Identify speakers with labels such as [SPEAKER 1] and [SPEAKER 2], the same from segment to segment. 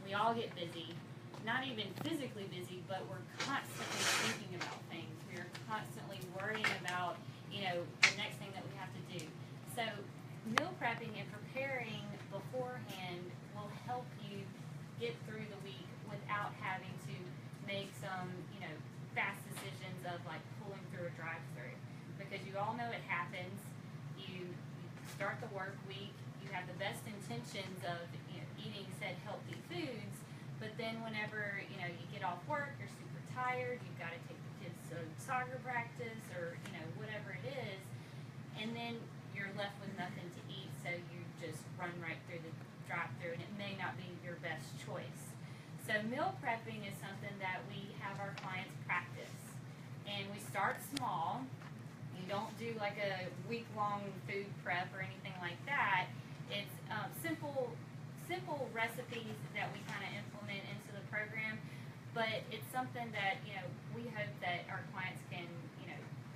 [SPEAKER 1] we all get busy, not even physically busy, but we're constantly thinking about things. We are constantly worrying about, the next thing that we have to do. So meal prepping and preparing beforehand will help you get through the week without having to make some, fast decisions of like pulling through a drive-through. Because you all know it happens. You start the work week, you have the best intentions of eating said healthy foods, but then whenever you get off work, you're super tired, you've got to take the kids to soccer practice or whatever it is, and then you're left with nothing to eat, so you just run right through the drive-through, and it may not be your best choice. So meal prepping is something that we have our clients practice, and we start small. You don't do like a week-long food prep or anything like that. It's simple recipes that we kind of implement into the program, but it's something that we hope that our clients can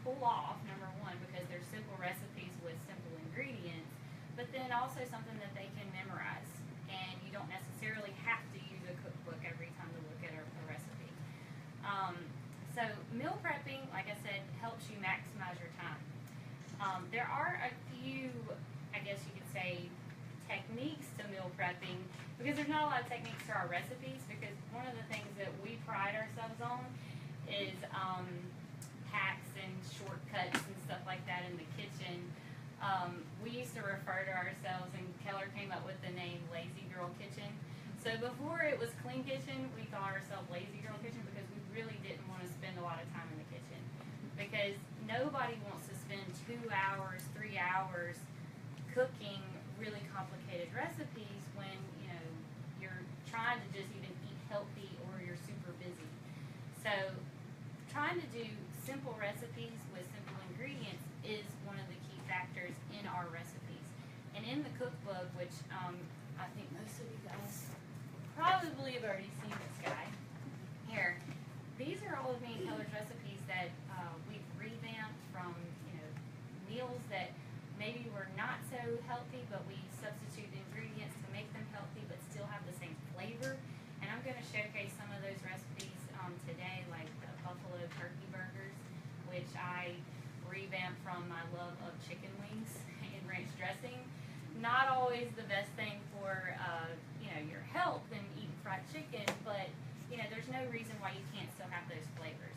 [SPEAKER 1] pull off, number one, because they're simple recipes with simple ingredients, but then also something that they can memorize, and you don't necessarily have to use a cookbook every time to look at a recipe. So meal prepping, like I said, helps you maximize your time. There are a few, I guess you could say, techniques to meal prepping, because there's not a lot of techniques to our recipes, because one of the things that we pride ourselves on is hacks and shortcuts and stuff like that in the kitchen. We used to refer to ourselves, and Keller came up with the name Lazy Girl Kitchen. So before it was Clean Kitchen, we called ourselves Lazy Girl Kitchen because we really didn't want to spend a lot of time in the kitchen. Because nobody wants to spend 2 hours, 3 hours cooking really complicated recipes when you're trying to just even eat healthy or you're super busy. So trying to do simple recipes with simple ingredients is one of the key factors in our recipes. And in the cookbook, which I think most of you guys probably have already seen this guy here, these are all of me and Keller's recipes that we've revamped from meals that maybe were not so healthy, but we substitute the ingredients to make them healthy but still have the same flavor. And I'm going to showcase some of those recipes today, like the buffalo turkey burgers, which I revamped from my love of chicken wings and ranch dressing. Not always the best thing for your health and eating fried chicken, but there's no reason why you can't still have those flavors.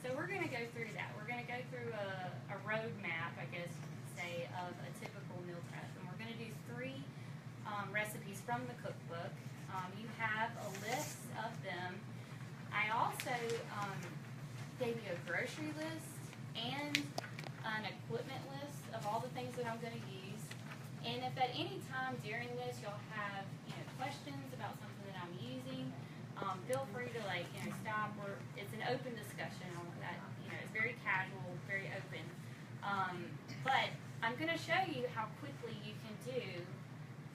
[SPEAKER 1] So we're going to go through that. We're going to go through a roadmap, I guess you could say, of a typical meal prep, and we're going to do 3 recipes from the cookbook. You have a list of them. I also gave you a grocery list and an equipment list of all the things that I'm going to use. And if at any time during this you'll have questions about something that I'm using, feel free to stop. Or it's an open discussion on that. It's very casual, very open. But I'm going to show you how quickly you can do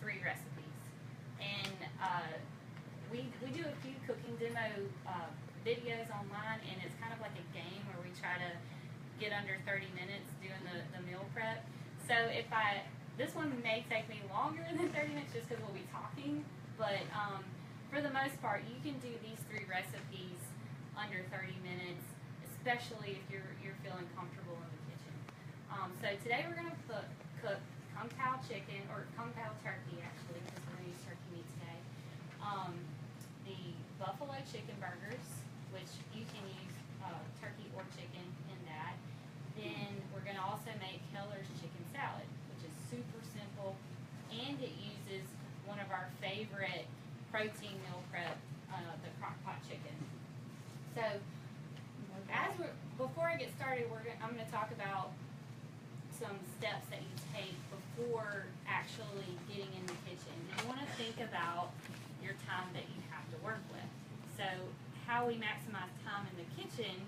[SPEAKER 1] 3 recipes. And we do a few cooking demo videos online, and it's kind of like a game where we try to get under 30 minutes doing the meal prep. So this one may take me longer than 30 minutes just because we'll be talking, but for the most part, you can do these 3 recipes under 30 minutes, especially if you're feeling comfortable in the kitchen. So today we're going to cook kung pao chicken, or kung pao turkey actually, because we're going to use turkey meat today. The buffalo chicken burgers, which you can use turkey or chicken in that. Then we're going to also make Keller's chicken salad, which is super simple, and it uses one of our favorite protein meal prep, the crock pot chicken. So before I get started, I'm going to talk about some steps that you take before actually getting in the kitchen. You want to think about your time that you have to work with. So how we maximize time in the kitchen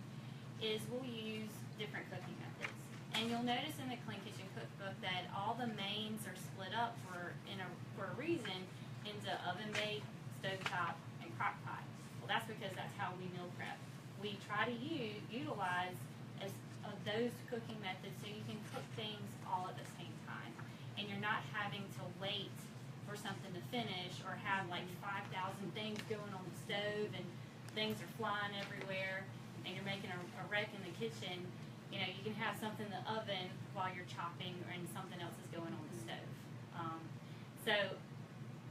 [SPEAKER 1] is we'll use different cooking methods. And you'll notice in the Clean Kitchen Cookbook that all the mains are split up for a reason into oven baked, stovetop, and crock pot. Well, that's because that's how we meal prep. We try to utilize those cooking methods so you can cook things all at the same time. And you're not having to wait for something to finish, or have like 5,000 things going on the stove and things are flying everywhere, and you're making a wreck in the kitchen, you know, you can have something in the oven while you're chopping, and something else is going on the stove. So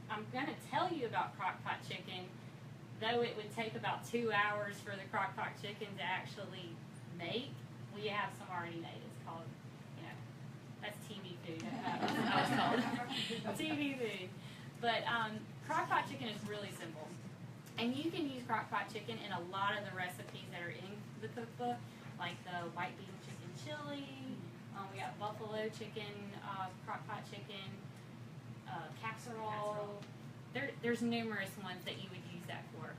[SPEAKER 1] I'm going to tell you about crock pot chicken, though it would take about 2 hours for the crock pot chicken to actually make. We have some already made. It's called, you know, that's TV food. That's what it's called. TV food. But crock pot chicken is really simple. And you can use crock pot chicken in a lot of the recipes that are in the cookbook, like the white bean chicken chili. We got buffalo chicken, crock pot chicken, casserole. There's numerous ones that you would use that for.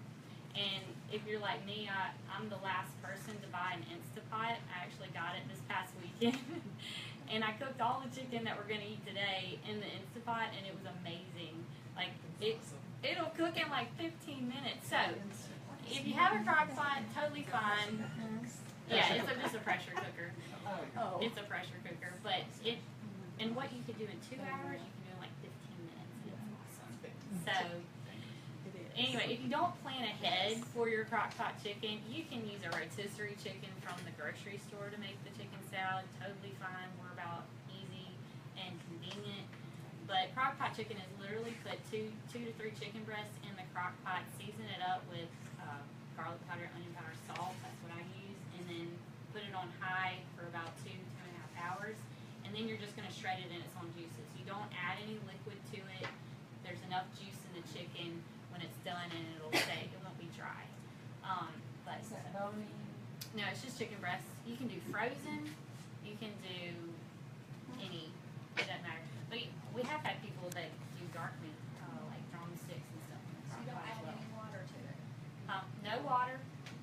[SPEAKER 1] And if you're like me, I'm the last person to buy an Instapot. I actually got it this past weekend. And I cooked all the chicken that we're going to eat today in the Instapot, and it was amazing. Like, it'll cook in like 15 minutes. So, if you have a crock pot, totally fine. Yeah, it's just a pressure cooker. It's a pressure cooker. But and what you can do in 2 hours, you can do in like 15 minutes. It's awesome. So, anyway, if you don't plan ahead for your crock pot chicken, you can use a rotisserie chicken from the grocery store to make the chicken salad. Totally fine. We're about easy and convenient. But crock pot chicken is literally put two to three chicken breasts in the crock pot, season it up with garlic powder, onion powder, salt. That's what I use. And then put it on high for about 2.5 hours. And then you're just going to shred it in its own juices. You don't add any liquid to it. There's enough juice in the chicken when it's done, and it'll stay. It won't be dry. But
[SPEAKER 2] Is that bone?
[SPEAKER 1] no, it's just chicken breast. You can do frozen. You can do any. It doesn't matter. But we have had people that do dark meat, like drumsticks and stuff. In the
[SPEAKER 2] So you don't
[SPEAKER 1] crock pot
[SPEAKER 2] add
[SPEAKER 1] as well.
[SPEAKER 2] any water to it?
[SPEAKER 1] No water,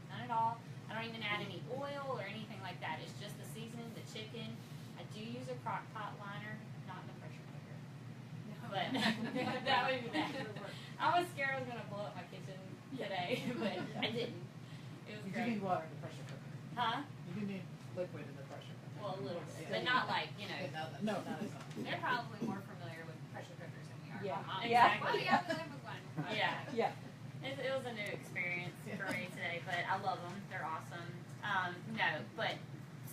[SPEAKER 1] none at all. I don't even add any oil or anything like that. It's just the seasoning, the chicken. I do use a crock pot liner, not in the pressure cooker. But that would be bad. I was scared I was going to blow up my kitchen today, but I didn't. It was
[SPEAKER 3] You do
[SPEAKER 1] great.
[SPEAKER 3] need water in the pressure cooker.
[SPEAKER 1] Huh?
[SPEAKER 3] You do need liquid in the pressure cooker.
[SPEAKER 1] Well, a little bit, but not like, you know.
[SPEAKER 3] No, not as much.
[SPEAKER 1] They're probably more familiar with pressure cookers than we are.
[SPEAKER 2] Yeah.
[SPEAKER 1] Mom,
[SPEAKER 2] Yeah.
[SPEAKER 1] exactly.
[SPEAKER 2] Oh, yeah, I live with one.
[SPEAKER 1] Yeah.
[SPEAKER 2] Yeah.
[SPEAKER 1] It was a new experience for me today, but I love them. They're awesome. No, but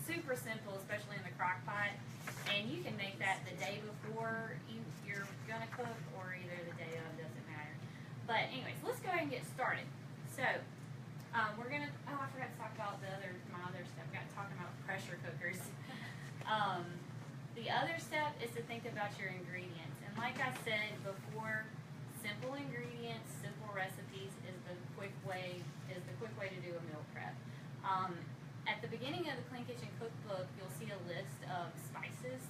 [SPEAKER 1] super simple, especially in the crock pot. And you can make that the day before you're going to cook, or either the day of, doesn't matter. But anyways, let's go ahead and get started. So, we're going to, I forgot to talk about my other step. We got to talk about pressure cookers. The other step is to think about your ingredients. And like I said before, simple ingredients, simple recipes is the quick way to do a meal prep. At the beginning of the Clean Kitchen Cookbook, you'll see a list of spices,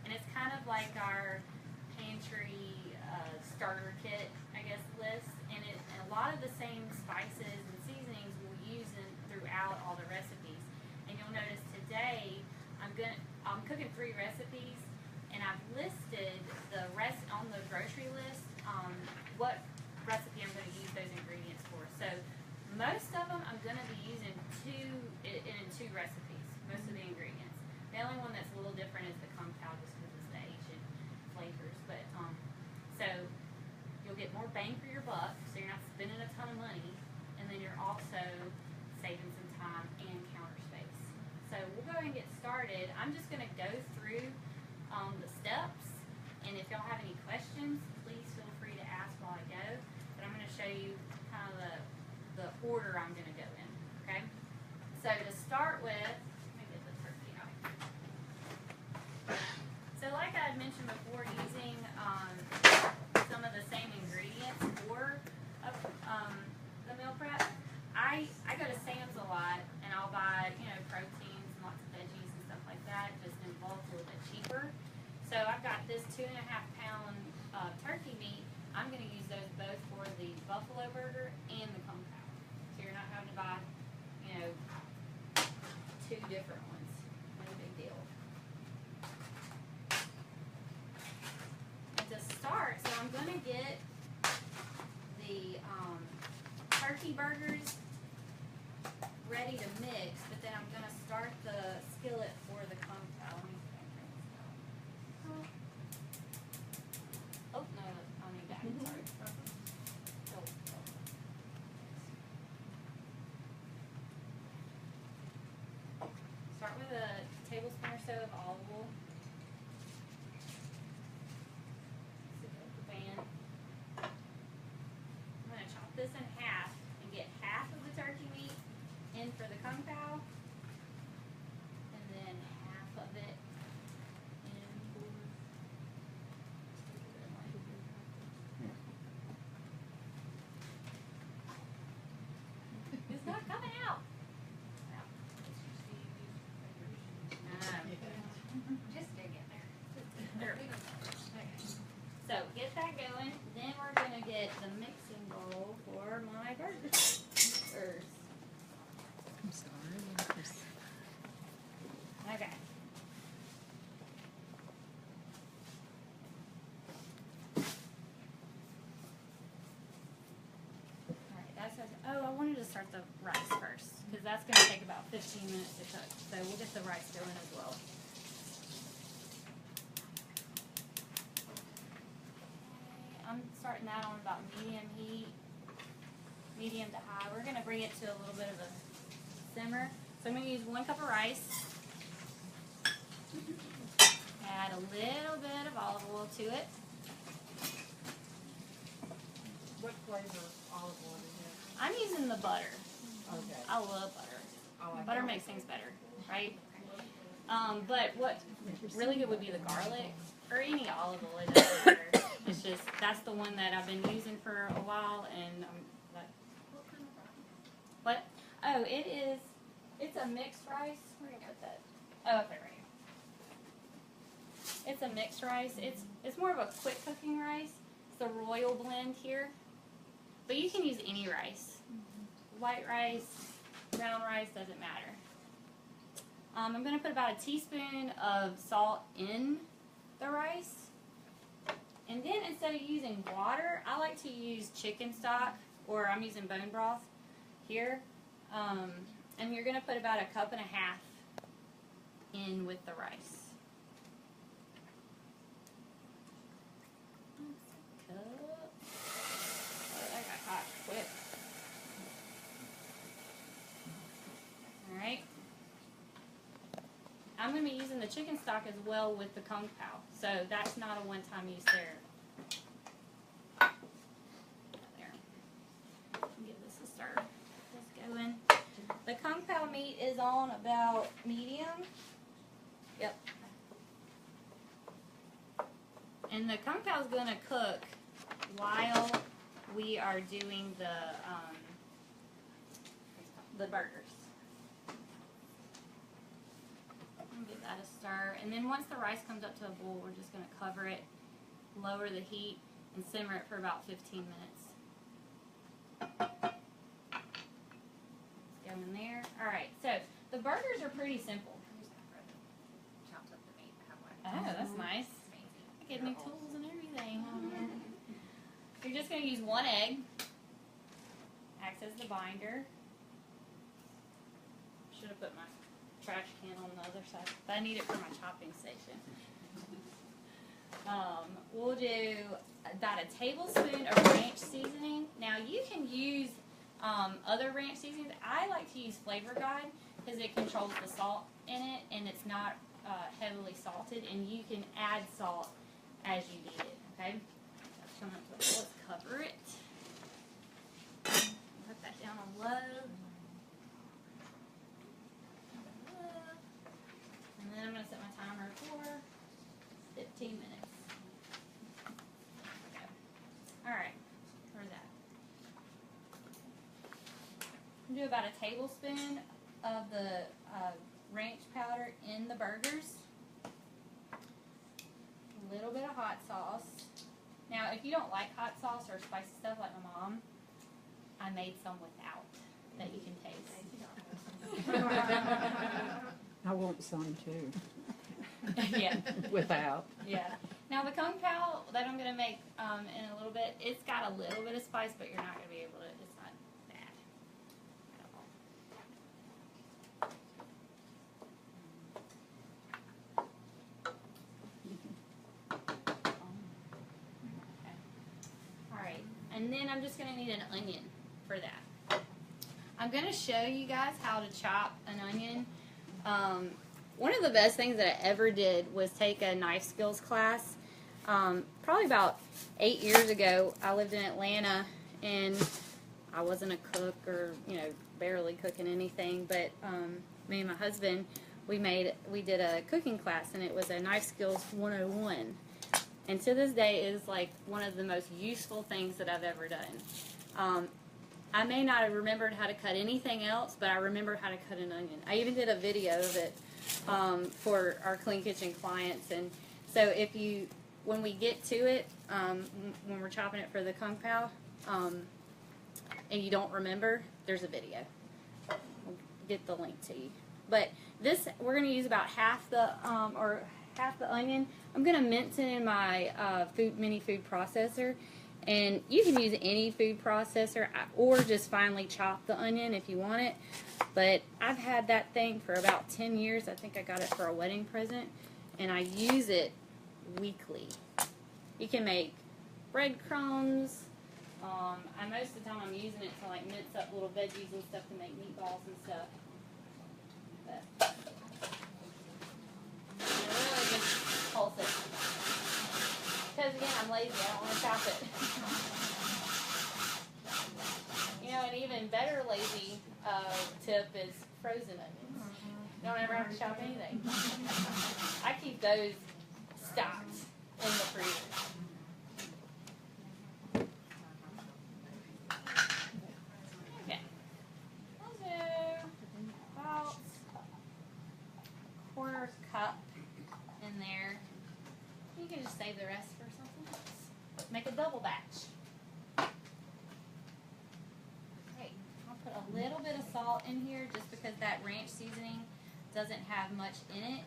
[SPEAKER 1] and it's kind of like our pantry starter kit, I guess, list. And a lot of the same spices and seasonings we'll use throughout all the recipes. And you'll notice today I'm cooking 3 recipes, and I've listed the rest on the grocery list what recipe I'm going to use those ingredients for. So most of them I'm going to be using in 2 recipes, most of the ingredients. The only one that's a little different is the kung pao, just because it's the Asian flavors. But so you'll get more bang for your buck, so you're not spending a ton of money, and then you're also saving some time and counter space. So we'll go ahead and get started. I'm just going to go through the steps, and if y'all have any questions, please feel free to ask while I go. But I'm going to show you kind of the order I'm going to go in. Okay. So to start with, let me get the turkey out. So like I had mentioned before, using some of the same ingredients for the meal prep, I go to Sam's a lot, and I'll buy, you know, proteins and lots of veggies and stuff like that, just in bulk, a little bit cheaper. So I've got this 2.5-pound turkey meat. I'm going to use those both for the buffalo burger and the kung pao. So you're not having to buy, you know, 2 different ones. No big deal. And to start, so I'm going to get the turkey burgers ready to mix, but then I'm going to start the skillet for the kung pao. Let me see if I can turn this down. Oh, no, I need to start with a tablespoon or so of olive oil. Stick it up the pan. I'm going to chop this in half and get half of the turkey meat in for the kung pao, and then half of it in for. It's not coming out. Just dig in there. There we go. Okay. So get that going. Then we're gonna get the mixing bowl for my burgers first.
[SPEAKER 2] I'm sorry.
[SPEAKER 1] Okay. Alright, that's oh, I wanted to start the rice first, because that's going to take about 15 minutes to cook. So we'll get the rice going as well. Okay, I'm starting that on about medium heat, medium to high. We're going to bring it to a little bit of a simmer. So I'm going to use 1 cup of rice. Add a little bit of olive oil to it.
[SPEAKER 3] What flavor olive oil do you
[SPEAKER 1] I'm using the butter.
[SPEAKER 3] have? Okay.
[SPEAKER 1] I love butter.
[SPEAKER 3] I like
[SPEAKER 1] Butter
[SPEAKER 3] it.
[SPEAKER 1] makes things better, right? But what really good would be the garlic or any olive oil. It doesn't matter. It's just that's the one that I've been using for a while, and I'm like, what? Oh, it is. It's a mixed rice. Where do I put that? Oh, okay, right here. It's a mixed rice. It's more of a quick cooking rice. It's the royal blend here, but you can use any rice. White rice, brown rice, doesn't matter. I'm going to put about a teaspoon of salt in the rice. And then instead of using water, I like to use chicken stock, or I'm using bone broth here. And you're going to put about 1.5 cups in with the rice. Oh, that got hot quick. Alright. I'm going to be using the chicken stock as well with the kung pao. So that's not a one-time use there. There. Give this a stir. Let's go in. The kung pao meat is on about medium. Yep. And the kung pao is going to cook while we are doing the burgers. Give that a stir, and then once the rice comes up to a boil, we're just going to cover it, lower the heat, and simmer it for about 15 minutes. Go in there. Alright, so the burgers are pretty simple.
[SPEAKER 3] Chopped up the meat.
[SPEAKER 1] Oh, that's nice. I get new tools and everything. You're just going to use 1 egg. Acts as the binder. Should have put my trash can on the other side, but I need it for my chopping station. We'll do about a tablespoon of ranch seasoning. Now you can use other ranch seasonings. I like to use Flavor Guide because it controls the salt in it, and it's not heavily salted, and you can add salt as you need it. Okay, that's coming up to let's cover it. Put that down on low. And then I'm going to set my timer for 15 minutes. Okay. Alright, where's that? I'm going to do about a tablespoon of the ranch powder in the burgers. A little bit of hot sauce. Now, if you don't like hot sauce or spicy stuff like my mom, I made some without that you can taste.
[SPEAKER 2] I want some too.
[SPEAKER 1] Yeah.
[SPEAKER 2] Without.
[SPEAKER 1] Yeah. Now the kung pao that I'm gonna make in a little bit, it's got a little bit of spice, but you're not gonna be able to. It's not bad at all. Okay. All right, and then I'm just gonna need an onion for that. I'm gonna show you guys how to chop an onion. One of the best things that I ever did was take a knife skills class. Probably about 8 years ago, I lived in Atlanta, and I wasn't a cook or, barely cooking anything, but me and my husband, we did a cooking class, and it was a knife skills 101. And to this day, it is like one of the most useful things that I've ever done. I may not have remembered how to cut anything else, but I remember how to cut an onion. I even did a video of it for our Clean Kitchen clients. And so when we get to it, when we're chopping it for the kung pao, and you don't remember, there's a video. We'll get the link to you. But this, we're going to use about half the onion. I'm going to mince it in my mini food processor. And you can use any food processor or just finely chop the onion if you want it. But I've had that thing for about 10 years. I think I got it for a wedding present. And I use it weekly. You can make breadcrumbs. Most of the time I'm using it to like mince up little veggies and stuff to make meatballs and stuff. But really just pulse it. Because again, I'm lazy. I don't want to chop it. An even better lazy tip is frozen onions. You don't ever have to chop anything. I keep those stocked in the freezer. Okay. Also, about a quarter cup in there. You can just save the rest for something else. Make a double batch. Okay, I'll put a little bit of salt in here just because that ranch seasoning doesn't have much in it.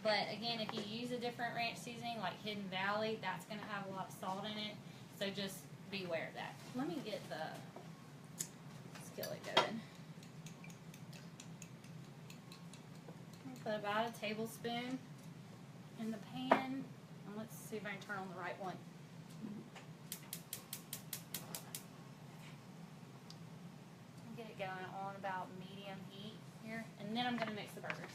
[SPEAKER 1] But again, if you use a different ranch seasoning like Hidden Valley, that's going to have a lot of salt in it. So just beware of that. Let me get the skillet going. I'll put about a tablespoon in the pan. And let's see if I can turn on the right one. I'll get it going on about medium heat here. And then I'm going to mix the burgers.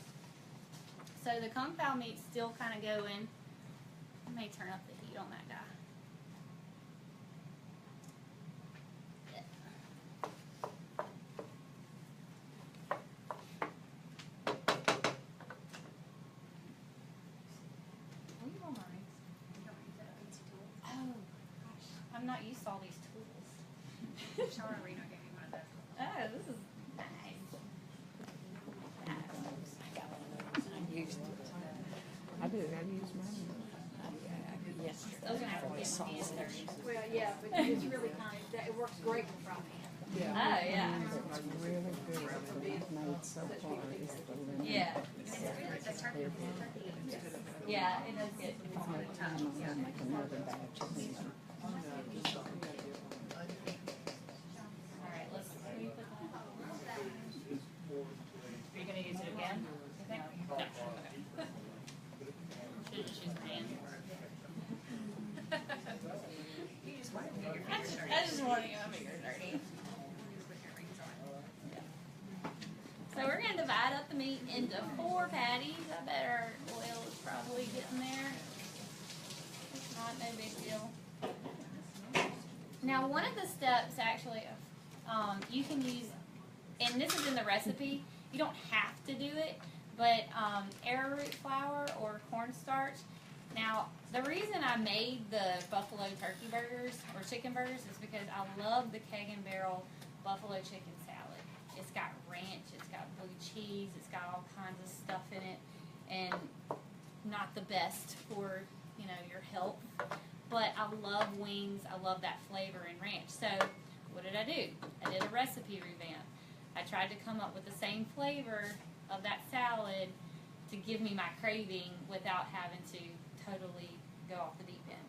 [SPEAKER 1] So the kung pao meat's still kind of going. I may turn up the heat on that guy. I'm not used to all these tools.
[SPEAKER 3] Sean Reno gave me one of those.
[SPEAKER 1] Oh, this is nice.
[SPEAKER 2] I do. I use mine. Yes.
[SPEAKER 1] Those are gonna have to be hand dirty.
[SPEAKER 3] Well, yeah, but it's really nice. It works great with fry pan.
[SPEAKER 1] Oh, yeah.
[SPEAKER 2] It's really good. What I've made so far is the lemon.
[SPEAKER 1] Yeah.
[SPEAKER 3] The turkey is
[SPEAKER 1] Yeah, it does get
[SPEAKER 2] It's my time I'm gonna make another batch of these.
[SPEAKER 1] Alright, let's put that. Are you gonna use it again? You think? No. Okay. Should've just used my hand.
[SPEAKER 3] You just want to get your fingers dirty.
[SPEAKER 1] I just want to get my fingers dirty. So we're going to divide up the meat into 4 patties. I bet our oil is probably getting there. If not, no big deal. Now, one of the steps actually, you can use, and this is in the recipe, you don't have to do it, but arrowroot flour or cornstarch. Now, the reason I made the buffalo turkey burgers or chicken burgers is because I love the Keg and Barrel buffalo chicken salad. It's got ranch, it's got blue cheese, it's got all kinds of stuff in it, and not the best for, your health. But I love wings, I love that flavor in ranch. So, what did I do? I did a recipe revamp. I tried to come up with the same flavor of that salad to give me my craving without having to totally go off the deep end.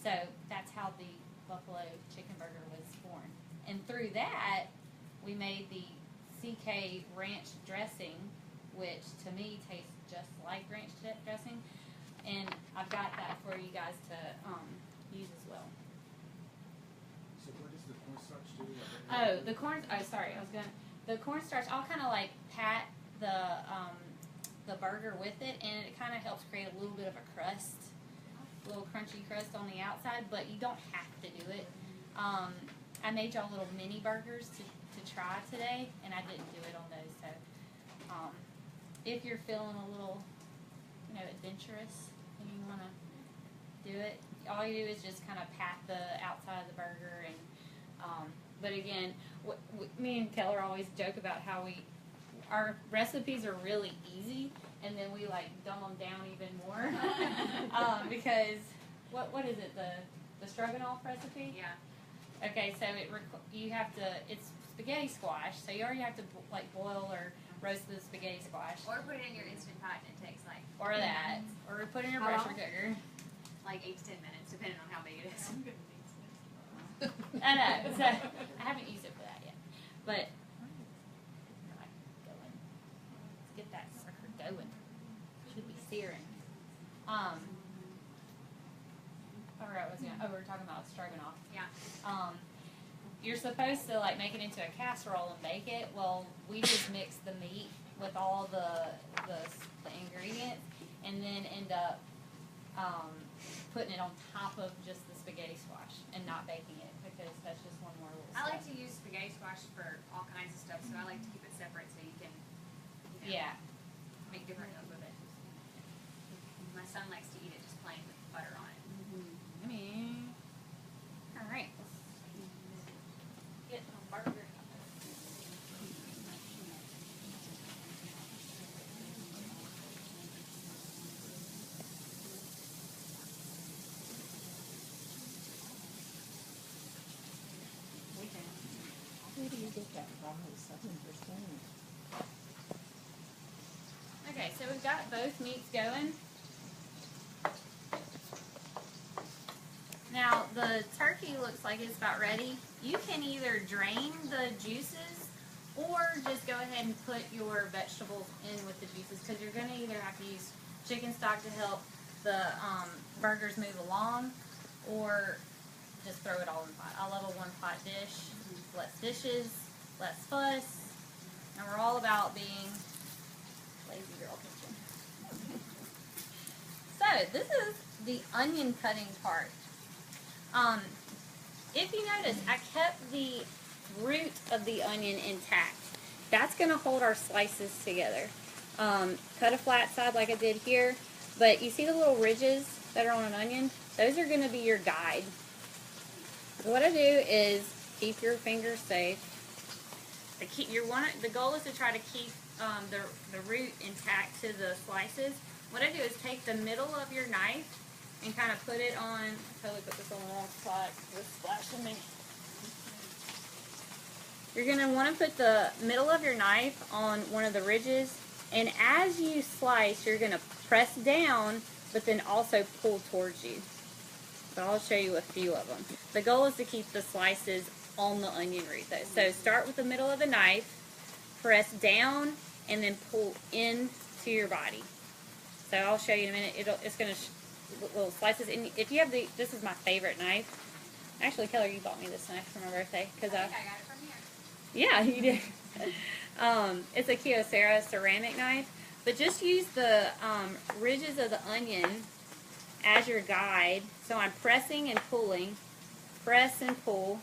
[SPEAKER 1] So that's how the buffalo chicken burger was born. And through that, we made the CK ranch dressing, which to me tastes just like ranch dressing. And I've got that for you guys to use as well.
[SPEAKER 4] So what does the cornstarch do?
[SPEAKER 1] The cornstarch, I'll kind of like pat the the burger with it, and it kind of helps create a little bit of a crust, a little crunchy crust on the outside, but you don't have to do it. I made y'all little mini burgers to try today, and I didn't do it on those. So if you're feeling a little, adventurous and you want to do it, all you do is just kind of pat the outside of the burger. And but again, me and Keller always joke about how our recipes are really easy, and then we like dumb them down even more because what is it, the stroganoff recipe?
[SPEAKER 5] Yeah.
[SPEAKER 1] Okay, so it's spaghetti squash, so you already have to boil or roast the spaghetti squash.
[SPEAKER 5] Or put it in your Instant Pot and it takes like
[SPEAKER 1] Or that. Or put it in your pressure cooker.
[SPEAKER 5] like 8 to 10 minutes, depending on how big it is.
[SPEAKER 1] I know, so I haven't used it for that yet. But let's get that sucker going. Should be searing. We were talking about stroganoff.
[SPEAKER 5] Yeah.
[SPEAKER 1] You're supposed to make it into a casserole and bake it. Well, we just mix the meat with all the ingredients, and then end up putting it on top of just the spaghetti squash and not baking it, because that's just one more little
[SPEAKER 5] I like
[SPEAKER 1] step.
[SPEAKER 5] to use spaghetti squash for all kinds of stuff, so I like to keep it separate so you can make different meals with it. My son likes to eat it just plain with butter on it.
[SPEAKER 1] All right, let's get the burger.
[SPEAKER 2] Where do you get that rice? I don't understand.
[SPEAKER 1] Okay, so we've got both meats going. Now, the turkey looks like it's about ready. You can either drain the juices or just go ahead and put your vegetables in with the juices, because you're going to either have to use chicken stock to help the burgers move along, or just throw it all in the pot. I love a one-pot dish. Less dishes, less fuss, and we're all about being lazy girl kitchen. So, this is the onion cutting part. If you notice, I kept the root of the onion intact. That's going to hold our slices together. Cut a flat side like I did here, but you see the little ridges that are on an onion? Those are going to be your guide. So what I do is keep your fingers safe. The goal is to try to keep the root intact to the slices. What I do is take the middle of your knife and kind of put it on. I totally put this on the wrong spot. It's splashing me. You're going to want to put the middle of your knife on one of the ridges, and as you slice, you're going to press down, but then also pull towards you. So I'll show you a few of them. The goal is to keep the slices on the onion root though. So start with the middle of the knife, press down, and then pull in to your body. So I'll show you in a minute. It's going to little slices. And if you have this is my favorite knife. Actually, Keller, you bought me this knife for my birthday.
[SPEAKER 5] I think I got it from here.
[SPEAKER 1] Yeah, you did. It's a Kyocera ceramic knife. But just use the ridges of the onion as your guide. So I'm pressing and pulling. Press and pull.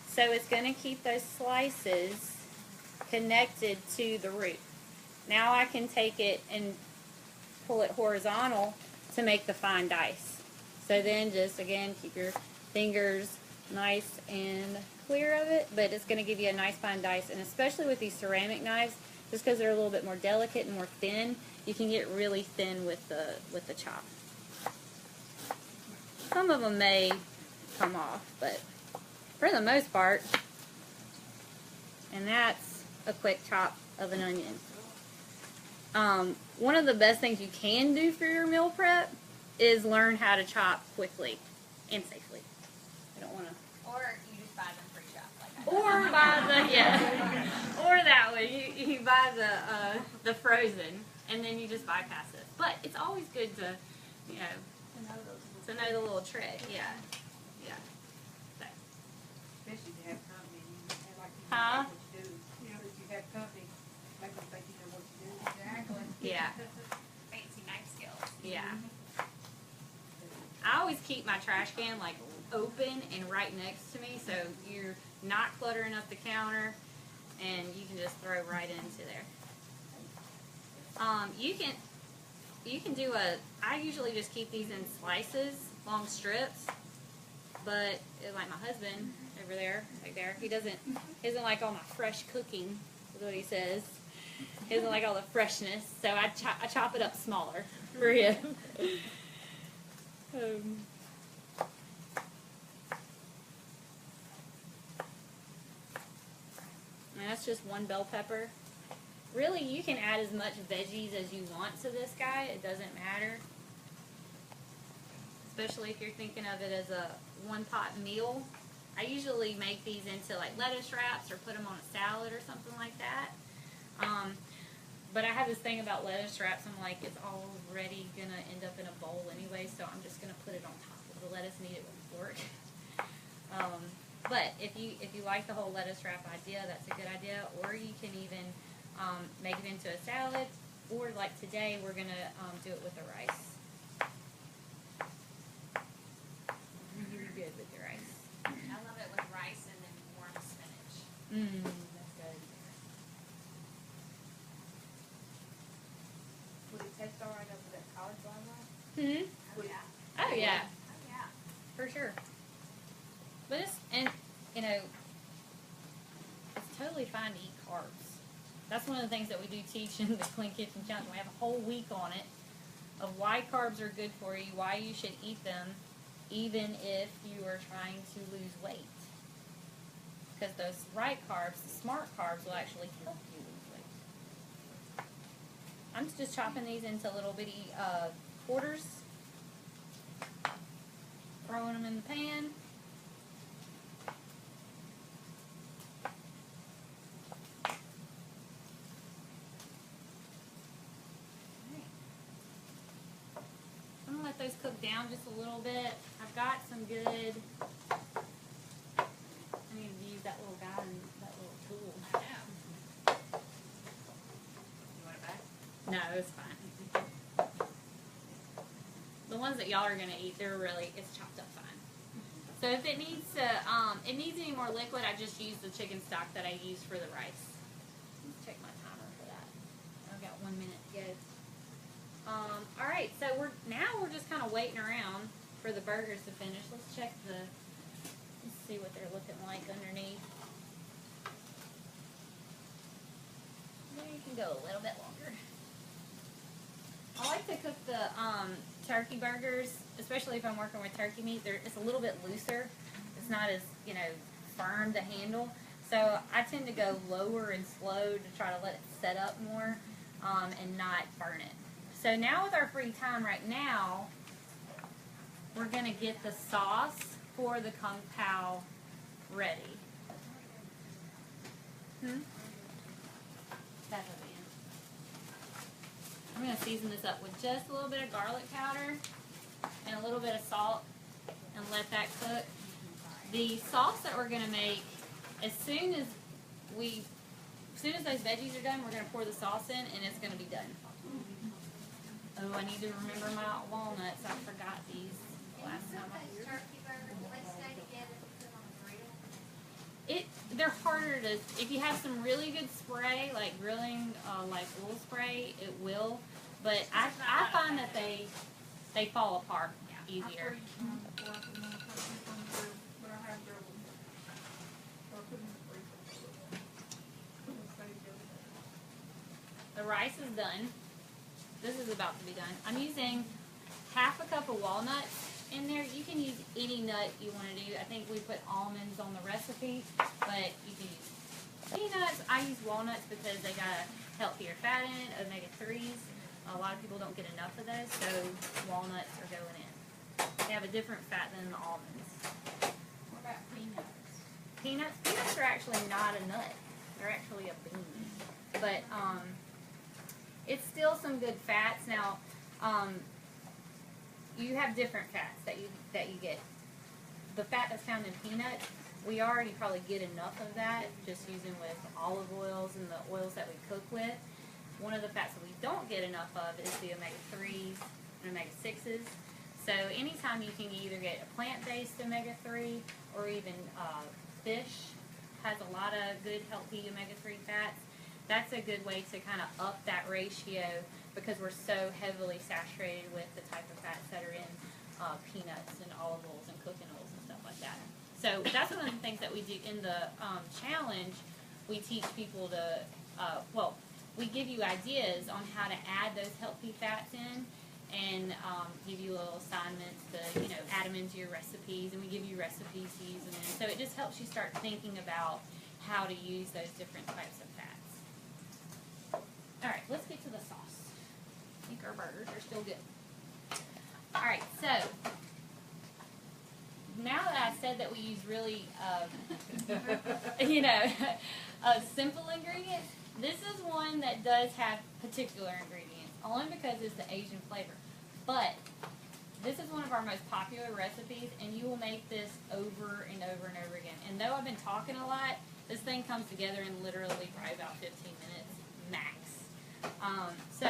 [SPEAKER 1] So it's going to keep those slices connected to the root. Now I can take it and pull it horizontal to make the fine dice. So then just, again, keep your fingers nice and clear of it, but it's going to give you a nice fine dice. And especially with these ceramic knives, just because they're a little bit more delicate and more thin, you can get really thin with the chop. Some of them may come off, but for the most part, and that's a quick chop of an onion. One of the best things you can do for your meal prep is learn how to chop quickly and safely. You don't want to.
[SPEAKER 5] Or you just buy them pre-chopped like I
[SPEAKER 1] Or buy or that way you buy the frozen and then you just bypass it. But it's always good to know the little trick. Yeah. So.
[SPEAKER 6] Especially to have company, and like you
[SPEAKER 1] Huh?
[SPEAKER 6] know what you do. You know, if you have company, make them think you know what you do.
[SPEAKER 5] Exactly.
[SPEAKER 1] Yeah. keep my trash can like open and right next to me, so you're not cluttering up the counter, and you can just throw right into there. You can do I usually just keep these in slices, long strips, but like my husband over there, right there, he doesn't like all my fresh cooking, is what he says. He doesn't like all the freshness, so I chop it up smaller for him. And that's just one bell pepper. Really, you can add as much veggies as you want to this guy. It doesn't matter. Especially if you're thinking of it as a one-pot meal. I usually make these into like lettuce wraps or put them on a salad or something like that. But I have this thing about lettuce wraps. I'm like, it's already going to end up in a bowl anyway, so I'm just going to put it on top of the lettuce and eat it with a fork. But if you like the whole lettuce wrap idea, that's a good idea. Or you can even make it into a salad. Or like today, we're going to do it with the rice. Really good with the rice.
[SPEAKER 5] I love it with rice and then warm spinach.
[SPEAKER 1] That's good.
[SPEAKER 6] Would it taste all right over that cauliflower?
[SPEAKER 1] Hmm.
[SPEAKER 5] Oh yeah.
[SPEAKER 1] Oh yeah,
[SPEAKER 5] Oh yeah.
[SPEAKER 1] for sure. But it's it's totally fine to eat carbs. That's one of the things that we do teach in the Clean Kitchen Challenge. We have a whole week on it of why carbs are good for you, why you should eat them, even if you are trying to lose weight. Because those right carbs, the smart carbs, will actually help you lose weight. I'm just chopping these into little bitty quarters, throwing them in the pan. I'm going to let those cook down just a little bit. I've got some good, I need to use that little guy and that little tool.
[SPEAKER 5] Yeah. You want it back?
[SPEAKER 1] No, it's fine. The ones that y'all are going to eat, it's chopped up fine. So if it needs any more liquid, I just use the chicken stock that I used for the rice. Let's check my timer for that. I've got 1 minute to go. Alright, so we're just kind of waiting around for the burgers to finish. Let's see what they're looking like underneath. Maybe you can go a little bit longer. I like to cook the turkey burgers, especially if I'm working with turkey meat. It's a little bit looser. It's not as, firm to handle. So I tend to go lower and slow to try to let it set up more and not burn it. So now with our free time right now, we're going to get the sauce for the Kung Pao ready. That's a man. I'm going to season this up with just a little bit of garlic powder and a little bit of salt and let that cook. The sauce that we're going to make, as soon as those veggies are done, we're going to pour the sauce in and it's going to be done. Oh, I need to remember my walnuts. I forgot these last time I was here.
[SPEAKER 5] Turkey burgers, will they stay together if you put them on the grill?
[SPEAKER 1] They're harder to, if you have some really good spray, like grilling, like oil spray, it will. But I find that they fall apart easier. The rice is done. This is about to be done. I'm using half a cup of walnuts in there. You can use any nut you want to do. I think we put almonds on the recipe, but you can use peanuts. I use walnuts because they got a healthier fat in it, omega-3s. A lot of people don't get enough of those, so walnuts are going in. They have a different fat than the almonds.
[SPEAKER 3] What about peanuts?
[SPEAKER 1] Peanuts are actually not a nut. They're actually a bean. But it's still some good fats. Now, you have different fats that you get. The fat that's found in peanuts, we already probably get enough of that just using with olive oils and the oils that we cook with. One of the fats that we don't get enough of is the omega-3s and omega-6s. So anytime you can either get a plant-based omega-3 or even fish has a lot of good healthy omega-3 fats, that's a good way to kind of up that ratio because we're so heavily saturated with the type of fats that are in peanuts and olive oils and cooking oils and stuff like that. So that's one of the things that we do in the challenge. We teach people to, we give you ideas on how to add those healthy fats in and give you little assignments to, add them into your recipes, and we give you recipes to use them in. So it just helps you start thinking about how to use those different types of fats. All right, let's get to the sauce. I think our burgers are still good. All right, so now that I said that we use really, simple ingredients, this is one that does have particular ingredients, only because it's the Asian flavor. But this is one of our most popular recipes, and you will make this over and over and over again. And though I've been talking a lot, this thing comes together in literally probably about 15 minutes max. So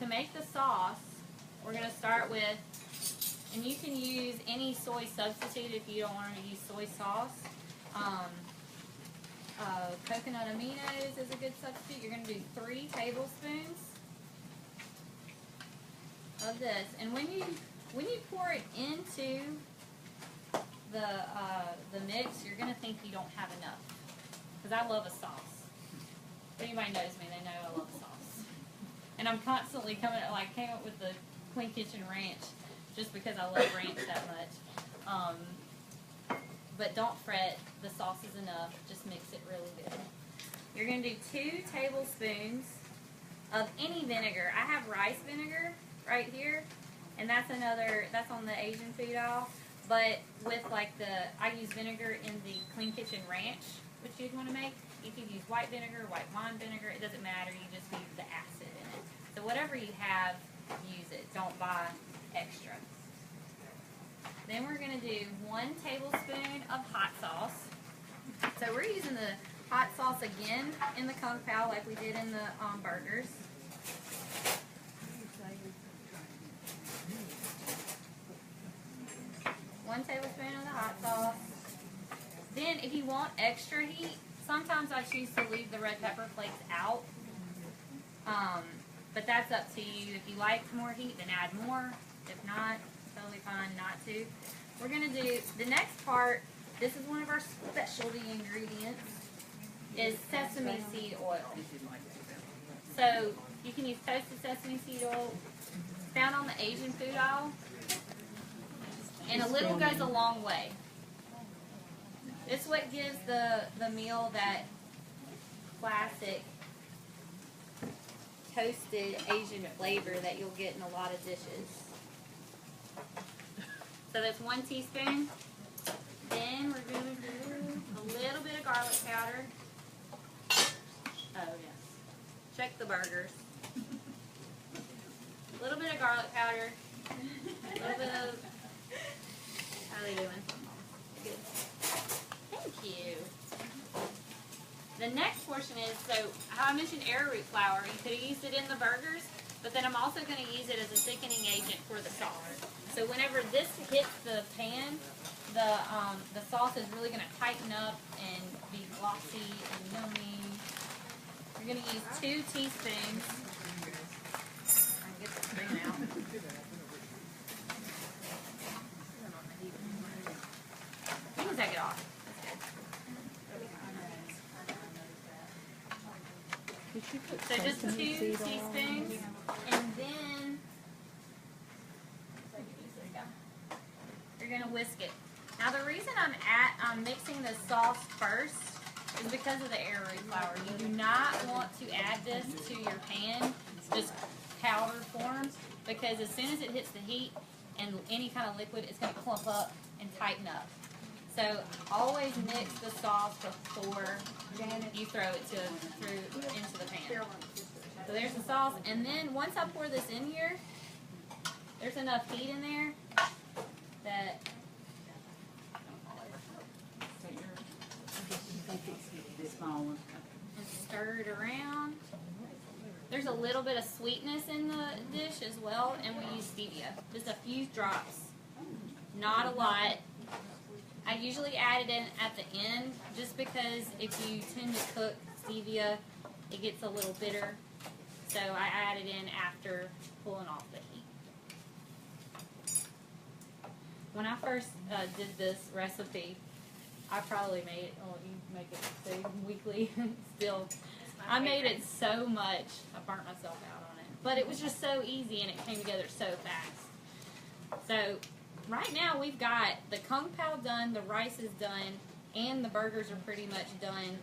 [SPEAKER 1] to make the sauce, we're going to start with, and you can use any soy substitute if you don't want to use soy sauce. Coconut aminos is a good substitute. You're going to do 3 tablespoons of this, and when you pour it into the mix, you're going to think you don't have enough, because I love a sauce. If anybody knows me, they know I love a sauce, and I'm constantly came up with the Queen Kitchen Ranch just because I love ranch that much. But don't fret, the sauce is enough. Just mix it really good. You're going to do 2 tablespoons of any vinegar. I have rice vinegar right here, and that's on the Asian food aisle. But with I use vinegar in the Clean Kitchen Ranch, which you'd want to make. You could use white vinegar, white wine vinegar. It doesn't matter. You just use the acid in it. So whatever you have, use it. Don't buy extra. Then we're going to do 1 tablespoon of hot sauce. So we're using the hot sauce again in the Kung Pao like we did in the burgers. One tablespoon of the hot sauce. Then if you want extra heat, sometimes I choose to leave the red pepper flakes out. But that's up to you. If you like more heat, then add more. If not, totally fine not to. We're going to do the next part. This is one of our specialty ingredients, is sesame seed oil. So you can use toasted sesame seed oil, found on the Asian food aisle, and a little goes a long way. It's what gives the meal that classic toasted Asian flavor that you'll get in a lot of dishes. So that's 1 teaspoon. Then we're going to do a little bit of garlic powder. Oh yes. Check the burgers. A little bit of garlic powder. A little bit of, how are they doing? Good. Thank you. The next portion is, so how I mentioned arrowroot flour, you could have used it in the burgers, but then I'm also going to use it as a thickening agent for the sauce. So whenever this hits the pan, the sauce is really going to tighten up and be glossy and yummy. You're going to use 2 teaspoons. I can get the spoon out. You can take it off. So just 2 teaspoons, and then you're going to whisk it. Now the reason I'm mixing the sauce first is because of the arrowroot flour. You do not want to add this to your pan, just powder form, because as soon as it hits the heat and any kind of liquid, it's going to clump up and tighten up. So always mix the sauce before you throw it into the pan. So there's the sauce, and then once I pour this in here, there's enough heat in there that
[SPEAKER 2] This small one.
[SPEAKER 1] and stir it around. There's a little bit of sweetness in the dish as well, and we use stevia. Just a few drops, not a lot. I usually add it in at the end, just because if you tend to cook stevia, it gets a little bitter. So I add it in after pulling off the heat. When I first did this recipe, I probably made it, oh, you make it say weekly still. I made it so much, I burnt myself out on it. But it was just so easy and it came together so fast. So right now we've got the kung pao done, the rice is done, and the burgers are pretty much done.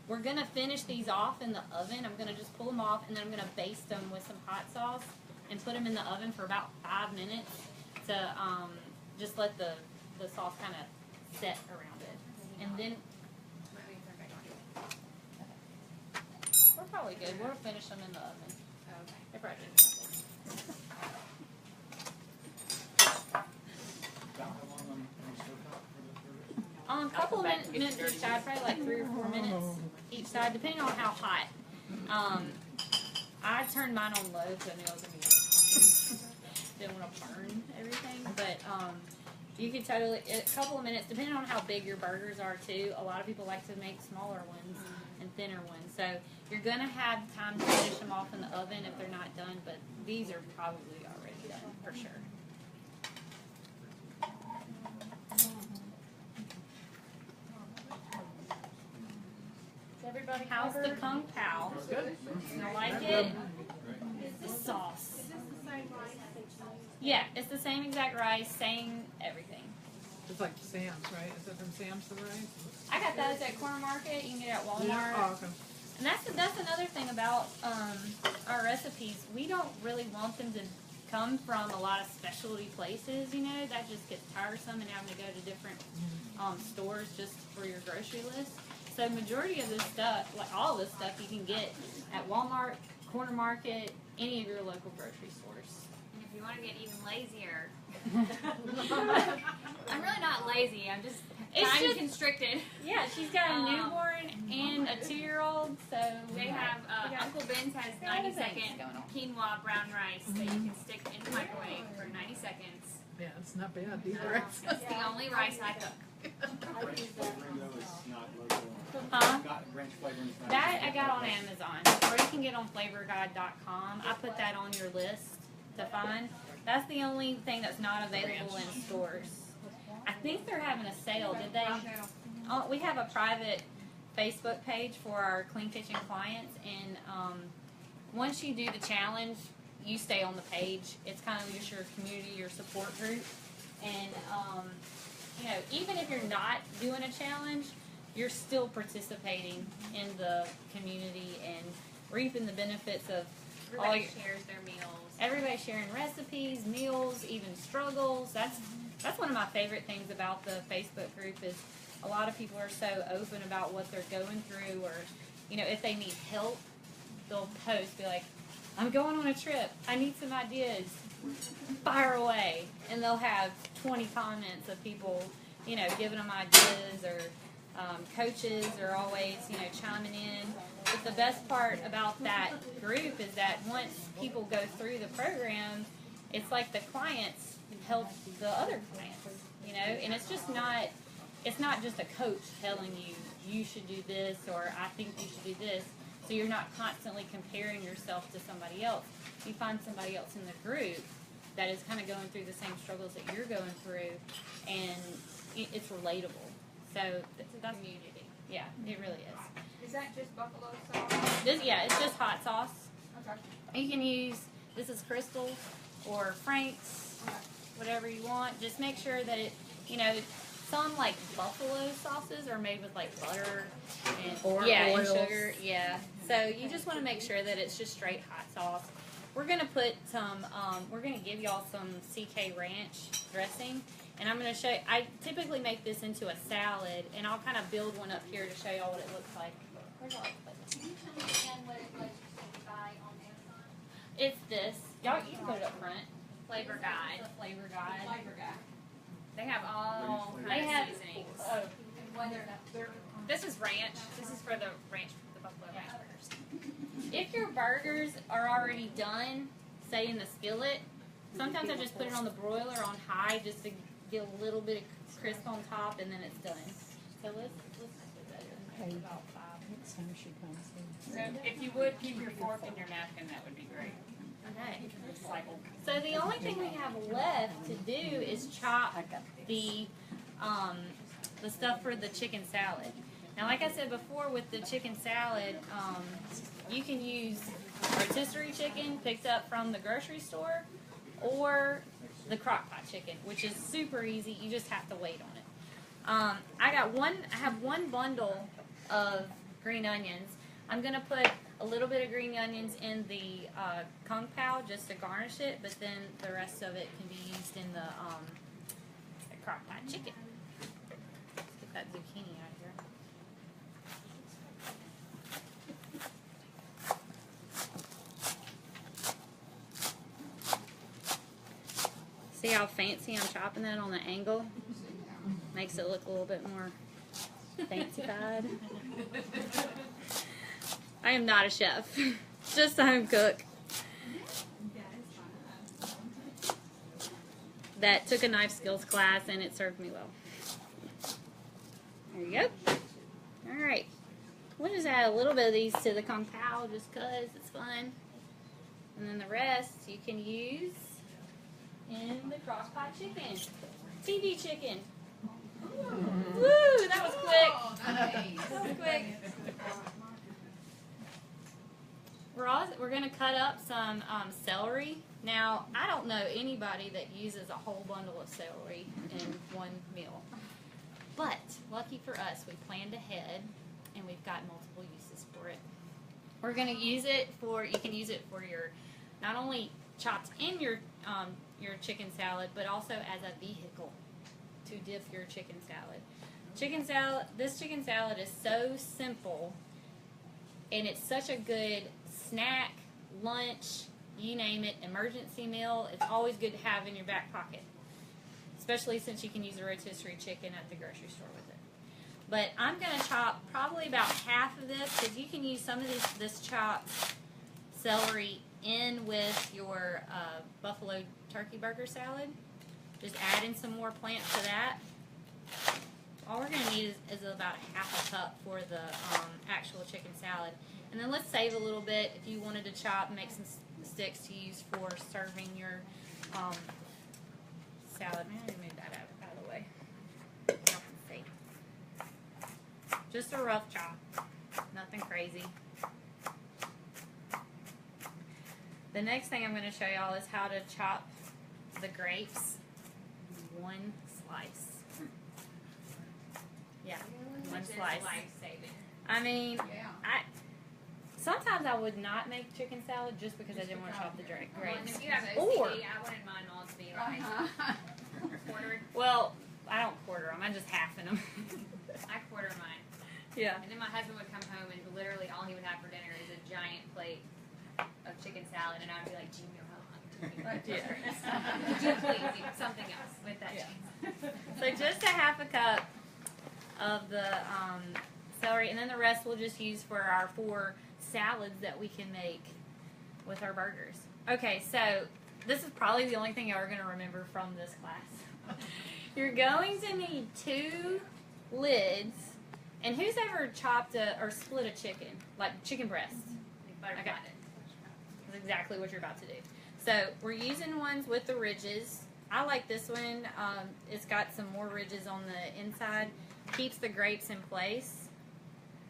[SPEAKER 1] We're going to finish these off in the oven. I'm going to just pull them off, and then I'm going to baste them with some hot sauce and put them in the oven for about 5 minutes to just let the sauce kind of set around it. And then we're probably good. We'll finish them in the oven.
[SPEAKER 5] Okay.
[SPEAKER 1] They're probably good.
[SPEAKER 4] About how long on stovetop for the burgers?
[SPEAKER 1] A couple of minutes each side, probably like 3 or 4 minutes each side, depending on how hot. I turned mine on low so I knew I was going to be didn't want to burn everything, but you can totally, a couple of minutes, depending on how big your burgers are too. A lot of people like to make smaller ones and thinner ones, so you're going to have time to finish them off in the oven if they're not done, but these are probably already done for sure.
[SPEAKER 3] Everybody
[SPEAKER 1] How's the kung pao?
[SPEAKER 2] Good.
[SPEAKER 1] You like it? The sauce. Yeah, it's the same exact rice, same everything.
[SPEAKER 2] It's like Sam's, right? Is it from Sam's, the rice?
[SPEAKER 1] I got those at Corner Market. You can get it at Walmart.
[SPEAKER 2] Yeah. Oh, okay.
[SPEAKER 1] And that's another thing about our recipes. We don't really want them to come from a lot of specialty places. You know, that just gets tiresome and having to go to different stores just for your grocery list. So majority of this stuff, like all this stuff, you can get at Walmart, Corner Market, any of your local grocery stores.
[SPEAKER 5] And if you want to get even lazier, I'm really not lazy. I'm just time constricted.
[SPEAKER 1] Yeah, she's got a newborn and a 2-year-old, so
[SPEAKER 5] They have Uncle Ben's has
[SPEAKER 1] a lot of
[SPEAKER 5] 90-second
[SPEAKER 1] things going on.
[SPEAKER 5] quinoa brown rice that you can stick in the microwave for 90 seconds.
[SPEAKER 2] Yeah, it's not bad either.
[SPEAKER 5] It's the only rice I cook.
[SPEAKER 4] Ranch flavoring though is not local.
[SPEAKER 1] Huh?
[SPEAKER 4] Ranch flavoring is not.
[SPEAKER 1] That I got on Amazon, or you can get on flavorguide.com. I put that on your list to find. That's the only thing that's not available in stores. I think they're having a sale. Did they? Oh, we have a private Facebook page for our Clean Kitchen clients, and once you do the challenge, you stay on the page. It's kind of just your community, your support group, and you know, even if you're not doing a challenge, you're still participating in the community and reaping the benefits of all
[SPEAKER 5] Everybody
[SPEAKER 1] your,
[SPEAKER 5] shares their meals.
[SPEAKER 1] everybody sharing recipes, meals, even struggles. That's one of my favorite things about the Facebook group is a lot of people are so open about what they're going through, or you know, if they need help, they'll post, be like, I'm going on a trip, I need some ideas, fire away, and they'll have 20 comments of people, you know, giving them ideas, or coaches are always, you know, chiming in. But the best part about that group is that once people go through the program, it's like the clients help the other clients, you know, and it's not just a coach telling you, you should do this, or I think you should do this. So you're not constantly comparing yourself to somebody else. You find somebody else in the group that is kind of going through the same struggles that you're going through, and it's relatable. So that's community. Yeah, it really is.
[SPEAKER 6] Is that just buffalo sauce?
[SPEAKER 1] It's just hot sauce.
[SPEAKER 6] Okay.
[SPEAKER 1] You can use, this is Crystal or Frank's, whatever you want. Just make sure that it, you know, some like buffalo sauces are made with like butter and
[SPEAKER 2] Or
[SPEAKER 1] and
[SPEAKER 2] oils.
[SPEAKER 1] sugar. Yeah. So you just want to make sure that it's just straight hot sauce. We're gonna put some. We're gonna give y'all some CK Ranch dressing, and I'm gonna show you. I typically make this into a salad, and I'll kind of build one up here to show y'all what it looks like. Where's all the plates?
[SPEAKER 5] Can you tell me again what it was you said to buy on Amazon?
[SPEAKER 1] It's this. Y'all, you can put it up front.
[SPEAKER 5] Flavor Guide.
[SPEAKER 1] The flavor guide.
[SPEAKER 5] They have all
[SPEAKER 1] They
[SPEAKER 5] kinds
[SPEAKER 1] have.
[SPEAKER 5] of seasonings.
[SPEAKER 1] Oh,
[SPEAKER 5] This is ranch. This is for the ranch, the buffalo ranch burgers.
[SPEAKER 1] if your burgers are already done, say in the skillet, sometimes I just put it on the broiler on high just to get a little bit of crisp on top, and then it's done. So let's put that in
[SPEAKER 2] Okay.
[SPEAKER 1] about 5.
[SPEAKER 2] Next time she comes in.
[SPEAKER 7] So if you would keep your fork in your napkin, that would be great.
[SPEAKER 1] Okay.
[SPEAKER 7] Cycle.
[SPEAKER 1] So the only thing we have left to do is chop the stuff for the chicken salad. Now, like I said before, with the chicken salad, you can use rotisserie chicken picked up from the grocery store, or the crock pot chicken, which is super easy. You just have to wait on it. I have one bundle of green onions. I'm gonna put a little bit of green onions in the kung pao just to garnish it, but then the rest of it can be used in the crock pot chicken. Let's get that zucchini out of here. See how fancy I'm chopping that on the angle? Makes it look a little bit more fancified. I am not a chef, just a home cook that took a knife skills class and it served me well. There you go. Alright, we'll just add a little bit of these to the kung pao just because it's fun. And then the rest you can use in the crock pot chicken. TV chicken. Woo, that was quick. That was quick. We're going to cut up some celery. Now, I don't know anybody that uses a whole bundle of celery in one meal. But, lucky for us, we planned ahead, and we've got multiple uses for it. We're going to use it for, you can use it for your, not only chopped in your chicken salad, but also as a vehicle to dip your chicken salad. This chicken salad is so simple, and it's such a good snack, lunch, you name it, emergency meal. It's always good to have in your back pocket, especially since you can use a rotisserie chicken at the grocery store with it. But I'm going to chop probably about half of this, because you can use some of this chopped celery in with your buffalo turkey burger salad. Just add in some more plants to that. All we're going to need is about half a cup for the actual chicken salad. And then let's save a little bit if you wanted to chop and make some sticks to use for serving your salad. Man, I need to move that out of the way. Y'all can see. Just a rough chop. Nothing crazy. The next thing I'm going to show y'all is how to chop the grapes. One slice. Yeah, one slice.
[SPEAKER 5] Life-saving.
[SPEAKER 1] I mean,
[SPEAKER 6] Yeah.
[SPEAKER 1] sometimes I would not make chicken salad just because I didn't want to chop the
[SPEAKER 5] Well, and
[SPEAKER 1] grapes.
[SPEAKER 5] if you have OCD,
[SPEAKER 1] Or,
[SPEAKER 5] I wouldn't mind all to be like quartered.
[SPEAKER 1] well, I don't quarter them. I just halfen them.
[SPEAKER 5] I quarter mine.
[SPEAKER 1] Yeah.
[SPEAKER 5] And then my husband would come home and literally all he would have for dinner is a giant plate of chicken salad, and I'd be like, "Do you know how hungry you are? Could you please eat something else with that cheese?"
[SPEAKER 1] So just a half a cup of the celery, and then the rest we'll just use for our 4 salads that we can make with our burgers. Okay, so this is probably the only thing you're going to remember from this class. You're going to need 2 lids, and who's ever chopped or split a chicken, like chicken breast?
[SPEAKER 5] Butterfly
[SPEAKER 1] Okay.
[SPEAKER 5] it.
[SPEAKER 1] That's exactly what you're about to do. So we're using ones with the ridges. I like this one. It's got some more ridges on the inside. Keeps the grapes in place.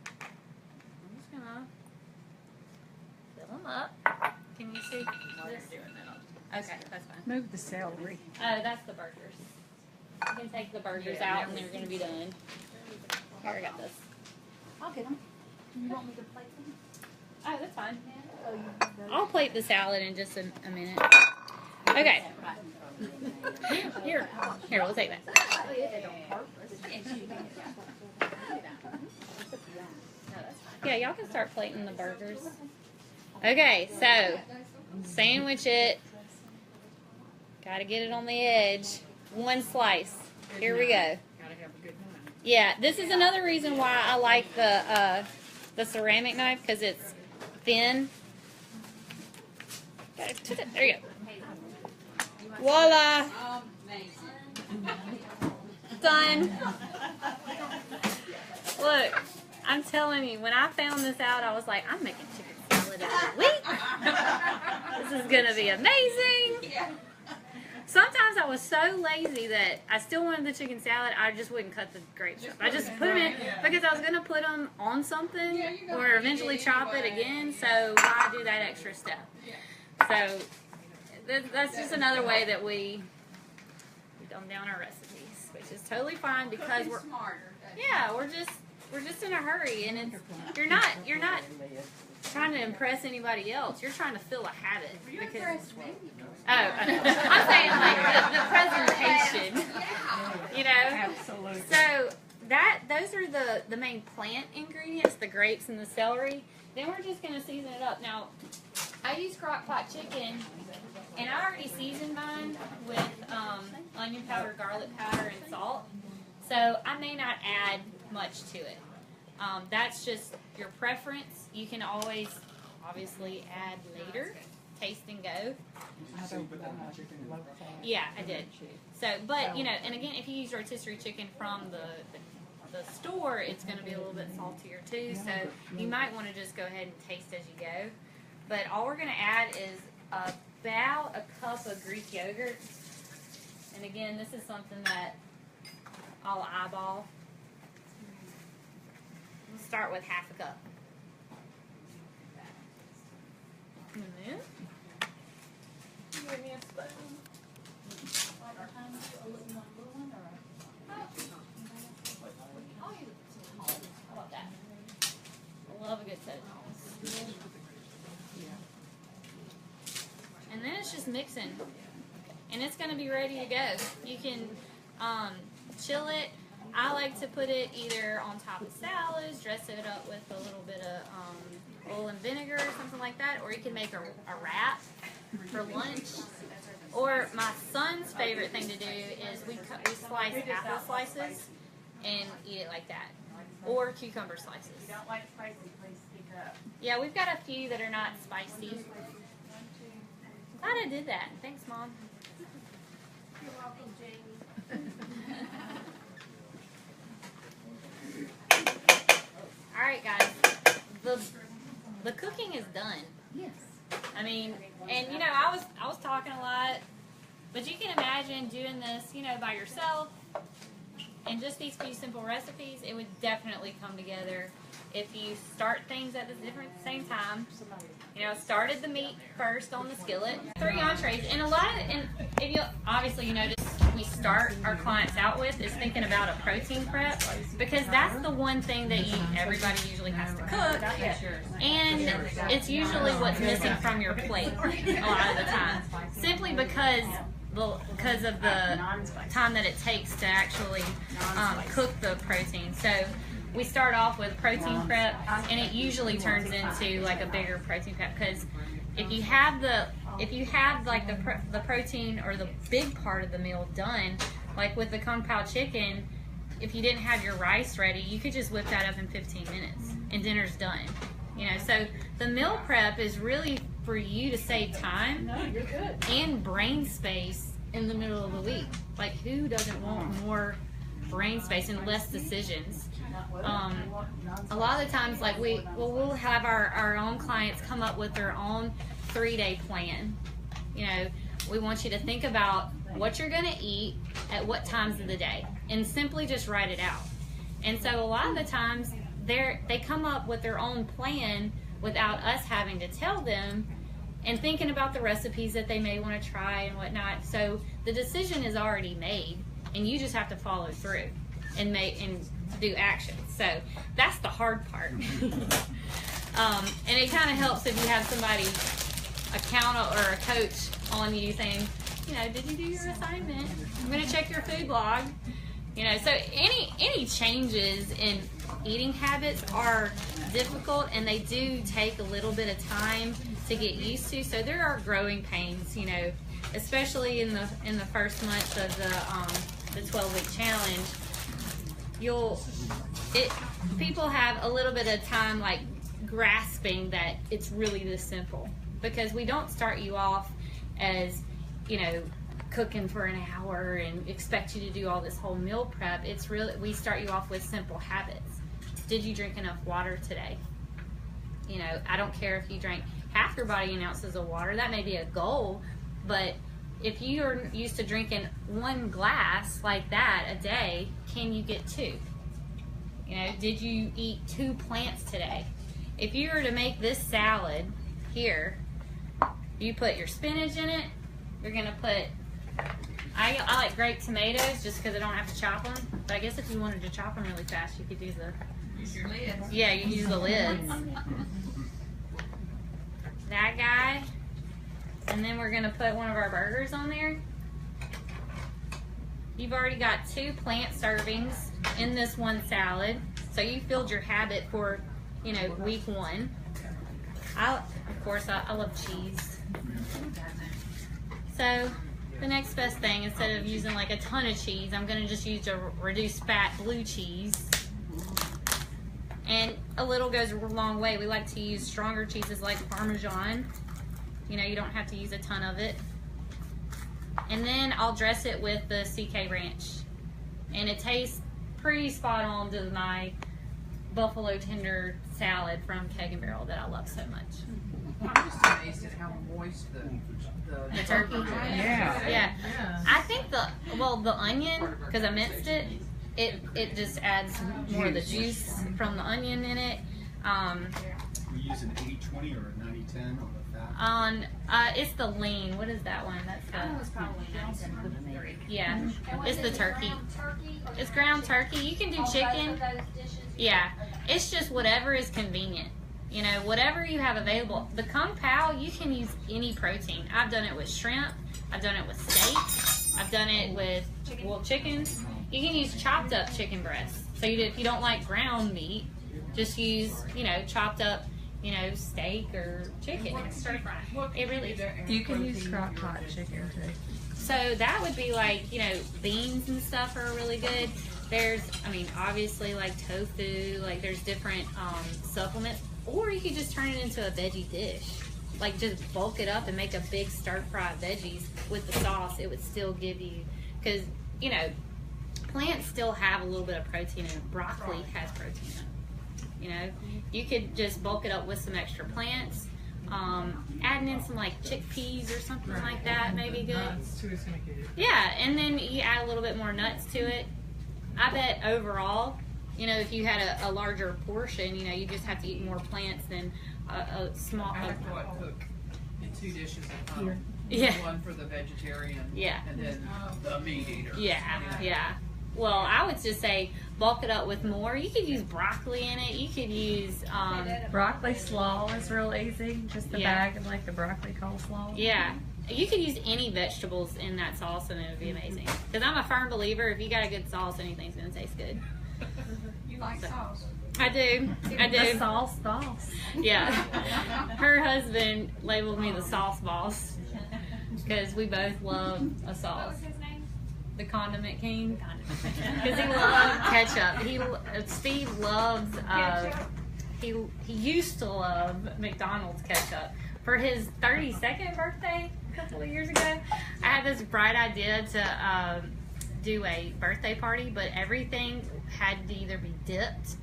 [SPEAKER 1] I'm just gonna fill them up. Can you see this? Okay, that's fine.
[SPEAKER 2] Move the celery.
[SPEAKER 1] Oh, that's the burgers. You can take the burgers out and they're going to be done. Here, I got this.
[SPEAKER 3] I'll get them. You want me to plate them?
[SPEAKER 1] Oh, that's fine.
[SPEAKER 3] Oh, you
[SPEAKER 1] I'll plate the salad in just a minute. Okay. Here, we'll take that.
[SPEAKER 3] Oh, yeah, they don't hurt.
[SPEAKER 1] Yeah, y'all can start plating the burgers. Okay, so sandwich it. Gotta get it on the edge. 1 slice. Here we go.
[SPEAKER 7] Gotta have a good knife.
[SPEAKER 1] Yeah, this is another reason why I like the ceramic knife, because it's thin. There you go. Voila. Done. Look, I'm telling you, when I found this out, I was like, I'm making chicken salad every week. This is gonna be amazing. Sometimes I was so lazy that I still wanted the chicken salad. I just wouldn't cut the grapes up. I just put them in because I was gonna put them on something or eventually chop it again. So why do that extra step? So that's just another way that we dumb down our recipes, which is totally fine because we're just in a hurry, and it's you're not trying to impress anybody else. You're trying to fill a habit. I'm saying like the presentation. You know.
[SPEAKER 7] Absolutely.
[SPEAKER 1] So those are the main plant ingredients, the grapes and the celery. Then we're just gonna season it up. Now, I use crock pot chicken, and I already seasoned mine with onion powder, garlic powder, and salt. So I may not add much to it. That's just your preference. You can always, obviously, add later. Taste and go. Yeah, I did. So, but you know, and again, if you use rotisserie chicken from the store, it's going to be a little bit saltier too. So you might want to just go ahead and taste as you go. But all we're going to add is about a cup of Greek yogurt. And again, this is something that I'll eyeball. We'll start with half a cup. And then, give me a spoon. How about that? I love a good toast. And then it's just mixing. And it's going to be ready to go. You can chill it. I like to put it either on top of salads, dress it up with a little bit of oil and vinegar or something like that, or you can make a wrap for lunch. Or my son's favorite thing to do is we slice apple slices and eat it like that, or cucumber slices.
[SPEAKER 7] If you don't like spicy, please speak up.
[SPEAKER 1] Yeah, we've got a few that are not spicy. Glad I did that. Thanks, Mom.
[SPEAKER 3] You're welcome, Jamie.
[SPEAKER 1] All right, guys. The cooking is done.
[SPEAKER 2] Yes.
[SPEAKER 1] I mean, and you know, I was talking a lot, but you can imagine doing this, you know, by yourself, and just these few simple recipes. It would definitely come together if you start things at the same time. You know, started the meat first on the skillet, 3 entrees, and if you obviously you notice we start our clients out with is thinking about a protein prep, because that's the one thing that everybody usually has to cook, and it's usually what's missing from your plate a lot of the time, simply because of the time that it takes to actually cook the protein. So we start off with protein prep, and it usually turns into like a bigger protein prep, because if you have like the protein or the big part of the meal done, like with the kung pao chicken, if you didn't have your rice ready, you could just whip that up in 15 minutes and dinner's done. You know, so the meal prep is really for you to save time and brain space in the middle of the week. Like, who doesn't want more brain space and less decisions? A lot of the times, like we'll have our own clients come up with their own 3-day plan. You know, we want you to think about what you're going to eat at what times of the day, and simply just write it out. And so a lot of the times they come up with their own plan without us having to tell them, and thinking about the recipes that they may want to try and whatnot. So the decision is already made, and you just have to follow through and do action. So that's the hard part. And it kind of helps if you have somebody, accountant or a coach on you saying, you know, did you do your assignment? I'm going to check your food log. You know, so any changes in eating habits are difficult, and they do take a little bit of time to get used to. So there are growing pains, you know, especially in the first month of the 12-week challenge. People have a little bit of time, like grasping that it's really this simple, because we don't start you off as, cooking for an hour and expect you to do all this whole meal prep. It's really, we start you off with simple habits. Did you drink enough water today? I don't care if you drank half your body in ounces of water. That may be a goal, but if you're used to drinking 1 glass like that a day, can you get 2? Did you eat 2 plants today? If you were to make this salad here, you put your spinach in it. You're gonna put, I like grape tomatoes just because I don't have to chop them. But I guess if you wanted to chop them really fast, you could do
[SPEAKER 6] Use your lids.
[SPEAKER 1] yeah, you use the lids. That guy. And then we're gonna put one of our burgers on there. You've already got 2 plant servings in this one salad. So you filled your habit for, week 1. Of course, I love cheese. So the next best thing, instead of using like a ton of cheese, I'm gonna just use a reduced fat blue cheese. And a little goes a long way. We like to use stronger cheeses like Parmesan. You don't have to use a ton of it. And then I'll dress it with the CK Ranch. And it tastes pretty spot on to my buffalo tender salad from Keg and Barrel that I love so much.
[SPEAKER 2] I'm just amazed at how moist the
[SPEAKER 1] turkey?
[SPEAKER 2] Yeah.
[SPEAKER 1] Yeah. I think the onion, because I minced it, it just adds more of the juice from the onion in it.
[SPEAKER 4] We use an 80-20 or a 90-10 on the fat.
[SPEAKER 1] It's the lean. What is that one? That's
[SPEAKER 5] It's
[SPEAKER 1] the,
[SPEAKER 5] probably 97.
[SPEAKER 1] yeah. It's the turkey. It's ground turkey. You can do chicken. Yeah. It's just whatever is convenient. Whatever you have available. The Kung Pao, you can use any protein. I've done it with shrimp. I've done it with steak. I've done it with chicken. You can use chopped up chicken breasts. So if you don't like ground meat, just use, chopped up, steak or chicken.
[SPEAKER 5] Stir fry.
[SPEAKER 1] It really is.
[SPEAKER 2] You can use crock pot chicken too.
[SPEAKER 1] So that would be like, beans and stuff are really good. There's, obviously like tofu, like there's different supplements. Or you could just turn it into a veggie dish. Like just bulk it up and make a big stir-fried veggies with the sauce. It would still give you, because, plants still have a little bit of protein in it. Broccoli has protein in it. You could just bulk it up with some extra plants. Adding in some like chickpeas or something like that may be good.
[SPEAKER 2] Nuts too is gonna get it.
[SPEAKER 1] Yeah, and then you add a little bit more nuts to it. I bet overall, if you had a larger portion, you just have to eat more plants than a small.
[SPEAKER 2] I like to cook in 2 dishes at home.
[SPEAKER 1] Yeah.
[SPEAKER 2] One for the vegetarian.
[SPEAKER 1] Yeah.
[SPEAKER 2] And then the meat eater.
[SPEAKER 1] Yeah. Well, I would just say bulk it up with more. You could use broccoli in it. You could use
[SPEAKER 7] Broccoli slaw is real easy. Just the
[SPEAKER 1] Yeah.
[SPEAKER 7] bag of like the broccoli coleslaw.
[SPEAKER 1] yeah. You could use any vegetables in that sauce and it would be amazing. Because I'm a firm believer, if you got a good sauce, anything's gonna taste good.
[SPEAKER 6] You like sauce?
[SPEAKER 1] I do.
[SPEAKER 7] The sauce boss.
[SPEAKER 1] Yeah. Her husband labeled me the sauce boss because we both love a
[SPEAKER 5] What
[SPEAKER 1] sauce.
[SPEAKER 5] was his name?
[SPEAKER 1] The condiment king. Because he loves ketchup. Steve loves. He used to love McDonald's ketchup. For his 32nd birthday a couple of years ago, I had this bright idea to do a birthday party, but everything had to either be dipped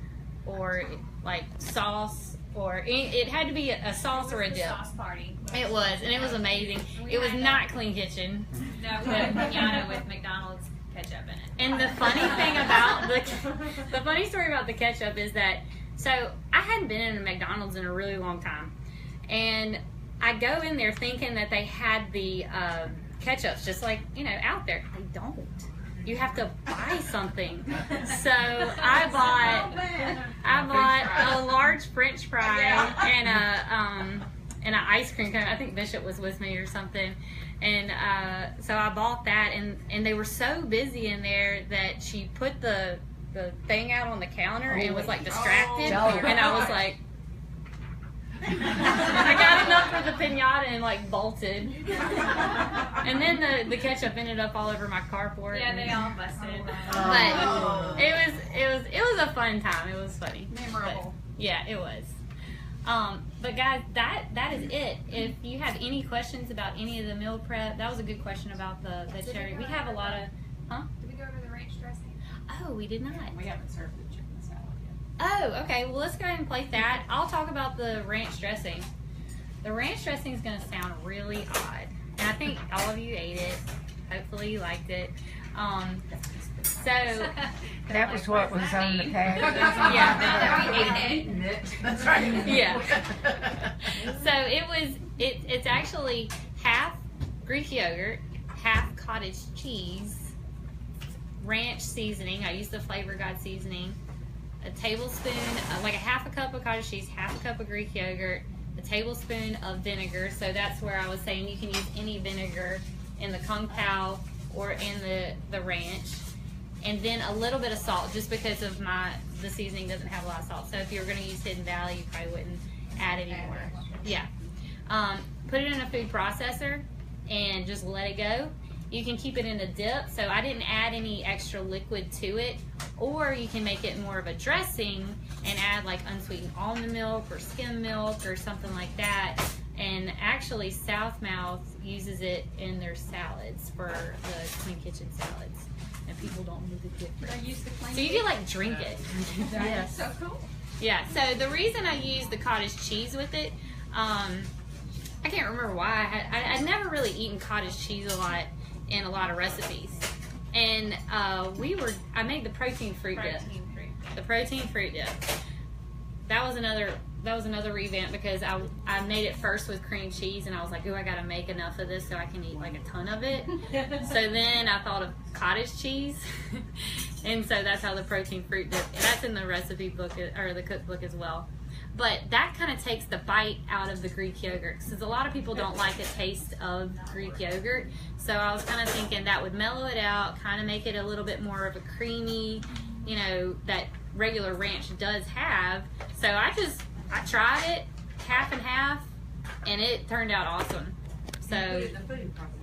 [SPEAKER 1] or like sauce, or it had to be a sauce or a dip.
[SPEAKER 5] Sauce party.
[SPEAKER 1] It was, and it was amazing. It was not Clean Kitchen.
[SPEAKER 5] No, we had a pinata with McDonald's ketchup in it.
[SPEAKER 1] And the funny thing about the funny story about the ketchup is that, so I hadn't been in a McDonald's in a really long time, and I go in there thinking that they had the ketchups just like out there. They don't. You have to buy something. So I bought a large French fry and an ice cream cone. I think Bishop was with me or something. And so I bought that, and they were so busy in there that she put the thing out on the counter and was like distracted, and I was like, I got enough for the pinata and like bolted, and then the ketchup ended up all over my carport.
[SPEAKER 5] Yeah, they all busted.
[SPEAKER 1] But it was a fun time. It was funny.
[SPEAKER 6] Memorable.
[SPEAKER 1] But, yeah, it was. But guys, that is it. If you have any questions about any of the meal prep, that was a good question about the cherry. We have a lot of,
[SPEAKER 5] Did we go over the ranch dressing?
[SPEAKER 1] oh, we did not.
[SPEAKER 2] We haven't served the chicken salad yet.
[SPEAKER 1] Oh, okay. Well, let's go ahead and place that. I'll talk about the ranch dressing. The ranch dressing is going to sound really odd, and I think all of you ate it. Hopefully, you liked it. So
[SPEAKER 2] That was what was on the pack.
[SPEAKER 1] yeah,
[SPEAKER 2] That's right.
[SPEAKER 1] yeah. So it's actually half Greek yogurt, half cottage cheese, ranch seasoning. I use the Flavor God seasoning. A tablespoon, like a half a cup of cottage cheese, half a cup of Greek yogurt, a tablespoon of vinegar. So that's where I was saying you can use any vinegar in the Kung Pao or in the ranch. And then a little bit of salt, just because of the seasoning doesn't have a lot of salt. So if you were going to use Hidden Valley, you probably wouldn't add any more. Yeah. Put it in a food processor and just let it go. You can keep it in a dip, so I didn't add any extra liquid to it. Or you can make it more of a dressing and add like unsweetened almond milk or skim milk or something like that. And actually, Southmouth uses it in their salads for the Clean Kitchen salads. And people don't know the difference. So you can like drink it.
[SPEAKER 6] That's so cool.
[SPEAKER 1] Yeah, so the reason I use the cottage cheese with it, I can't remember why. I'd never really eaten cottage cheese a lot in a lot of recipes. And I made the protein fruit dip. The protein fruit dip. That was another revamp because I made it first with cream cheese and I was like, ooh, I gotta make enough of this so I can eat like a ton of it. So then I thought of cottage cheese. And so that's how the protein fruit dip, that's in the recipe book or the cookbook as well. But that kind of takes the bite out of the Greek yogurt because a lot of people don't like a taste of Greek yogurt. So I was kind of thinking that would mellow it out, kind of make it a little bit more of a creamy, that regular ranch does have. So I tried it half and half and it turned out awesome. So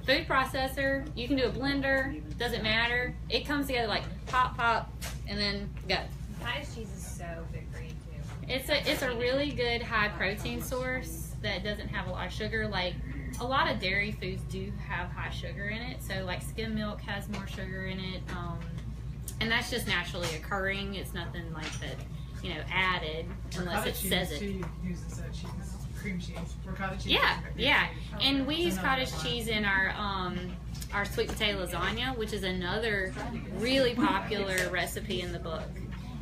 [SPEAKER 1] food processor, you can do a blender, doesn't matter. It comes together like pop, pop, and then go.
[SPEAKER 5] Cottage cheese is so good for you too.
[SPEAKER 1] It's a really good high protein source that doesn't have a lot of sugar. Like a lot of dairy foods do have high sugar in it. So like skim milk has more sugar in it. And that's just naturally occurring. It's nothing like that, added unless it says it.
[SPEAKER 8] Uses cheese, cream cheese for cottage cheese.
[SPEAKER 1] Yeah. And we use cottage cheese in our sweet potato lasagna, which is another really popular recipe in the book.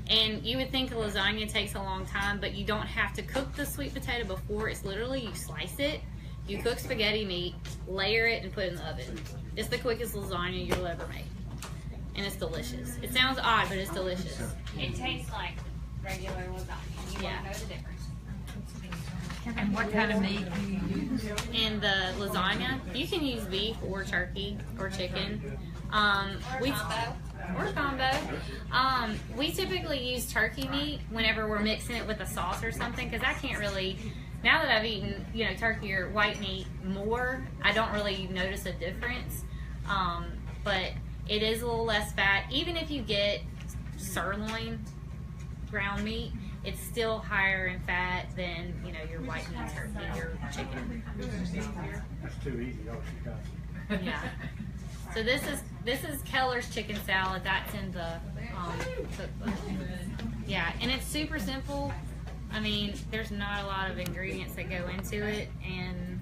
[SPEAKER 1] And you would think a lasagna takes a long time, but you don't have to cook the sweet potato before. It's literally you slice it, you cook spaghetti meat, layer it, and put it in the oven. It's the quickest lasagna you'll ever make. And it's delicious. It sounds odd, but it's delicious.
[SPEAKER 5] It tastes like regular lasagna. You won't know the difference.
[SPEAKER 2] And what kind of meat do you use?
[SPEAKER 1] In the lasagna, you can use beef or turkey or chicken. Or combo. We typically use turkey meat whenever we're mixing it with a sauce or something because I can't really, now that I've eaten, turkey or white meat more, I don't really notice a difference. But it is a little less fat. Even if you get sirloin ground meat, it's still higher in fat than your white meat turkey, your chicken.
[SPEAKER 4] That's too easy. Oh, she got you.
[SPEAKER 1] Yeah. So this is Keller's chicken salad. That's in the cookbook. Yeah, and it's super simple. I mean, there's not a lot of ingredients that go into it, and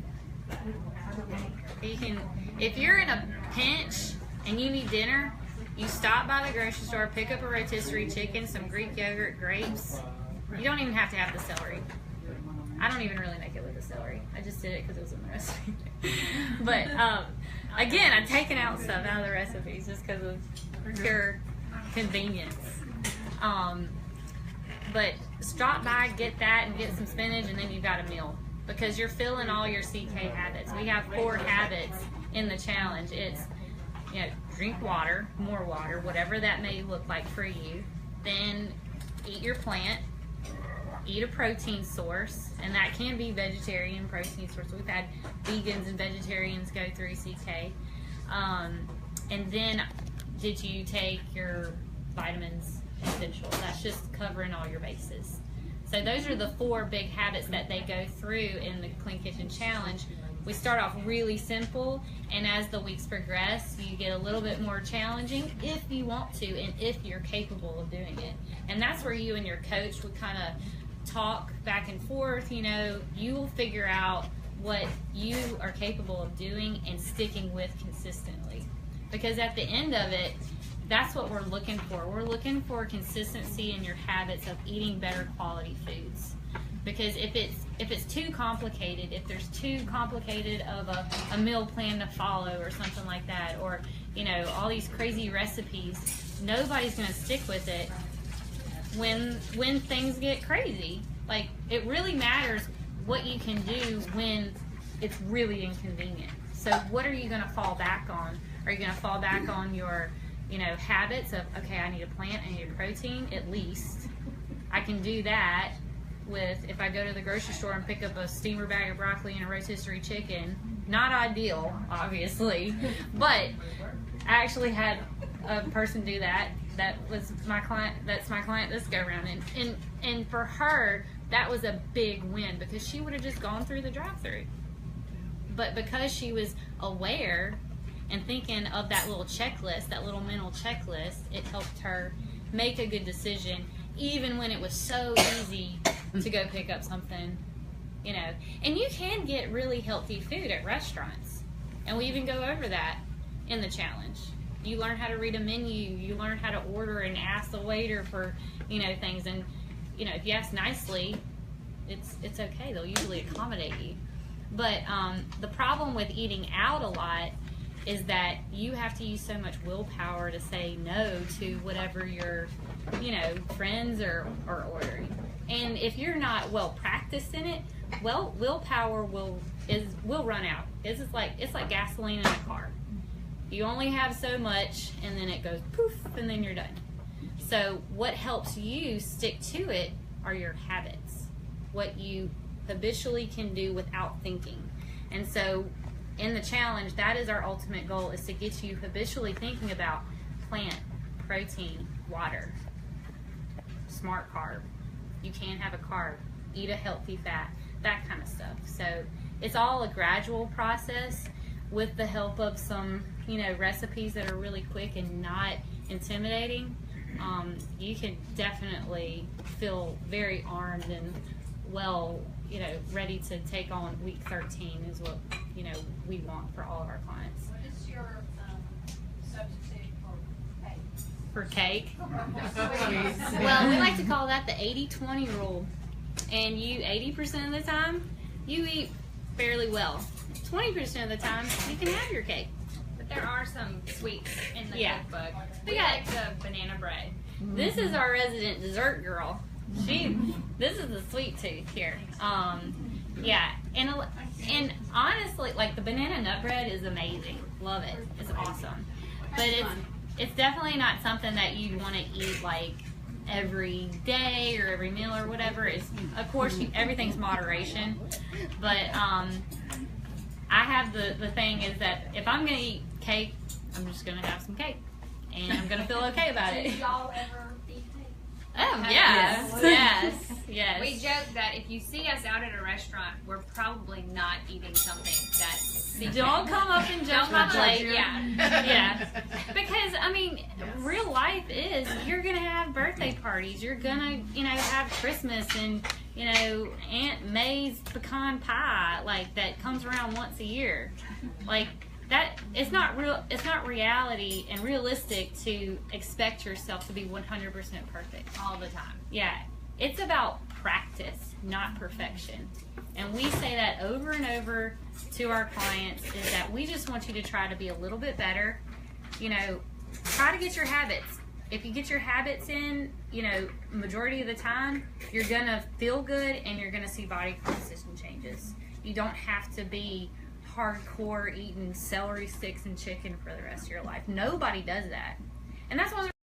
[SPEAKER 1] you can, if you're in a pinch and you need dinner, you stop by the grocery store, pick up a rotisserie chicken, some Greek yogurt, grapes. You don't even have to have the celery. I don't even really make it with the celery. I just did it because it was in the recipe. But again, I'm taking out stuff out of the recipes just because of pure convenience. But stop by, get that, and get some spinach, and then you've got a meal because you're filling all your CK habits. We have 4 habits in the challenge. It's drink water, more water, whatever that may look like for you. Then eat your plant. Eat a protein source, and that can be vegetarian protein source. We've had vegans and vegetarians go through CK. And then did you take your vitamins essential? That's just covering all your bases. So those are the 4 big habits that they go through in the Clean Kitchen Challenge. We start off really simple, and as the weeks progress, you get a little bit more challenging if you want to and if you're capable of doing it. And that's where you and your coach would kind of talk back and forth. You know, you will figure out what you are capable of doing and sticking with consistently. Because at the end of it, that's what we're looking for. We're looking for consistency in your habits of eating better quality foods. Because if it's too complicated, if there's too complicated of a meal plan to follow or something like that, or you know, all these crazy recipes, nobody's going to stick with it when things get crazy. Like, it really matters what you can do when it's really inconvenient. So what are you going to fall back on? Are you going to fall back on your, you know, habits of, okay, I need a plant, I need a protein, at least. I can do that with, if I go to the grocery store and pick up a steamer bag of broccoli and a rotisserie chicken. Not ideal, obviously, but I actually had a person do that. That was my client. That's my client this go around, and for her, that was a big win because she would have just gone through the drive-through. But because she was aware and thinking of that little checklist, that little mental checklist, it helped her make a good decision, even when it was so easy to go pick up something, you know. And you can get really healthy food at restaurants, and we even go over that in the challenge. You learn how to read a menu, you learn how to order and ask the waiter for, you know, things. And, you know, if you ask nicely, it's okay. They'll usually accommodate you. But the problem with eating out a lot is that you have to use so much willpower to say no to whatever your, you know, friends are ordering. And if you're not well practiced in it, well, willpower will run out. It's like gasoline in a car. You only have so much, and then it goes poof, and then you're done. So what helps you stick to it are your habits, what you habitually can do without thinking. And so in the challenge, that is our ultimate goal, is to get you habitually thinking about plant, protein, water, smart carb. You can have a carb, eat a healthy fat, that kind of stuff. So it's all a gradual process with the help of some, you know, recipes that are really quick and not intimidating. You can definitely feel very armed and well, you know, ready to take on week 13 is what, you know, we want for all of our clients.
[SPEAKER 3] What is your substitute for
[SPEAKER 1] For
[SPEAKER 3] cake?
[SPEAKER 1] cake? Well, we like to call that the 80-20 rule. And you, 80% of the time, you eat fairly well. 20% of the time, you can have your cake.
[SPEAKER 5] But there are some sweets in the cookbook.
[SPEAKER 1] We
[SPEAKER 5] We
[SPEAKER 1] got
[SPEAKER 5] like the banana bread.
[SPEAKER 1] This is our resident dessert girl. This is the sweet tooth here. Yeah, and honestly, like, the banana nut bread is amazing. Love it. It's awesome. But it's definitely not something that you want to eat like every day or every meal or whatever. It's, of course, everything's moderation. But I have the thing is that if I'm gonna eat cake, I'm just gonna have some cake, and I'm gonna feel okay about it.
[SPEAKER 3] Do y'all ever eat cake?
[SPEAKER 1] Oh yes.
[SPEAKER 5] We joke that if you see us out at a restaurant, we're probably not eating something that's
[SPEAKER 1] Don't come up and judge my plate.
[SPEAKER 5] Yeah.
[SPEAKER 1] Yeah. Because, I mean, real life is, you're going to have birthday parties. You're going to, you know, have Christmas and, you know, Aunt May's pecan pie, like, that comes around once a year. Like, that, it's not reality and realistic to expect yourself to be 100% perfect all the time. Yeah. It's about practice, not perfection. And we say that over and over to our clients, is that we just want you to try to be a little bit better. You know, try to get your habits. If you get your habits in, you know, majority of the time, you're going to feel good and you're going to see body composition changes. You don't have to be hardcore eating celery sticks and chicken for the rest of your life. Nobody does that. And that's why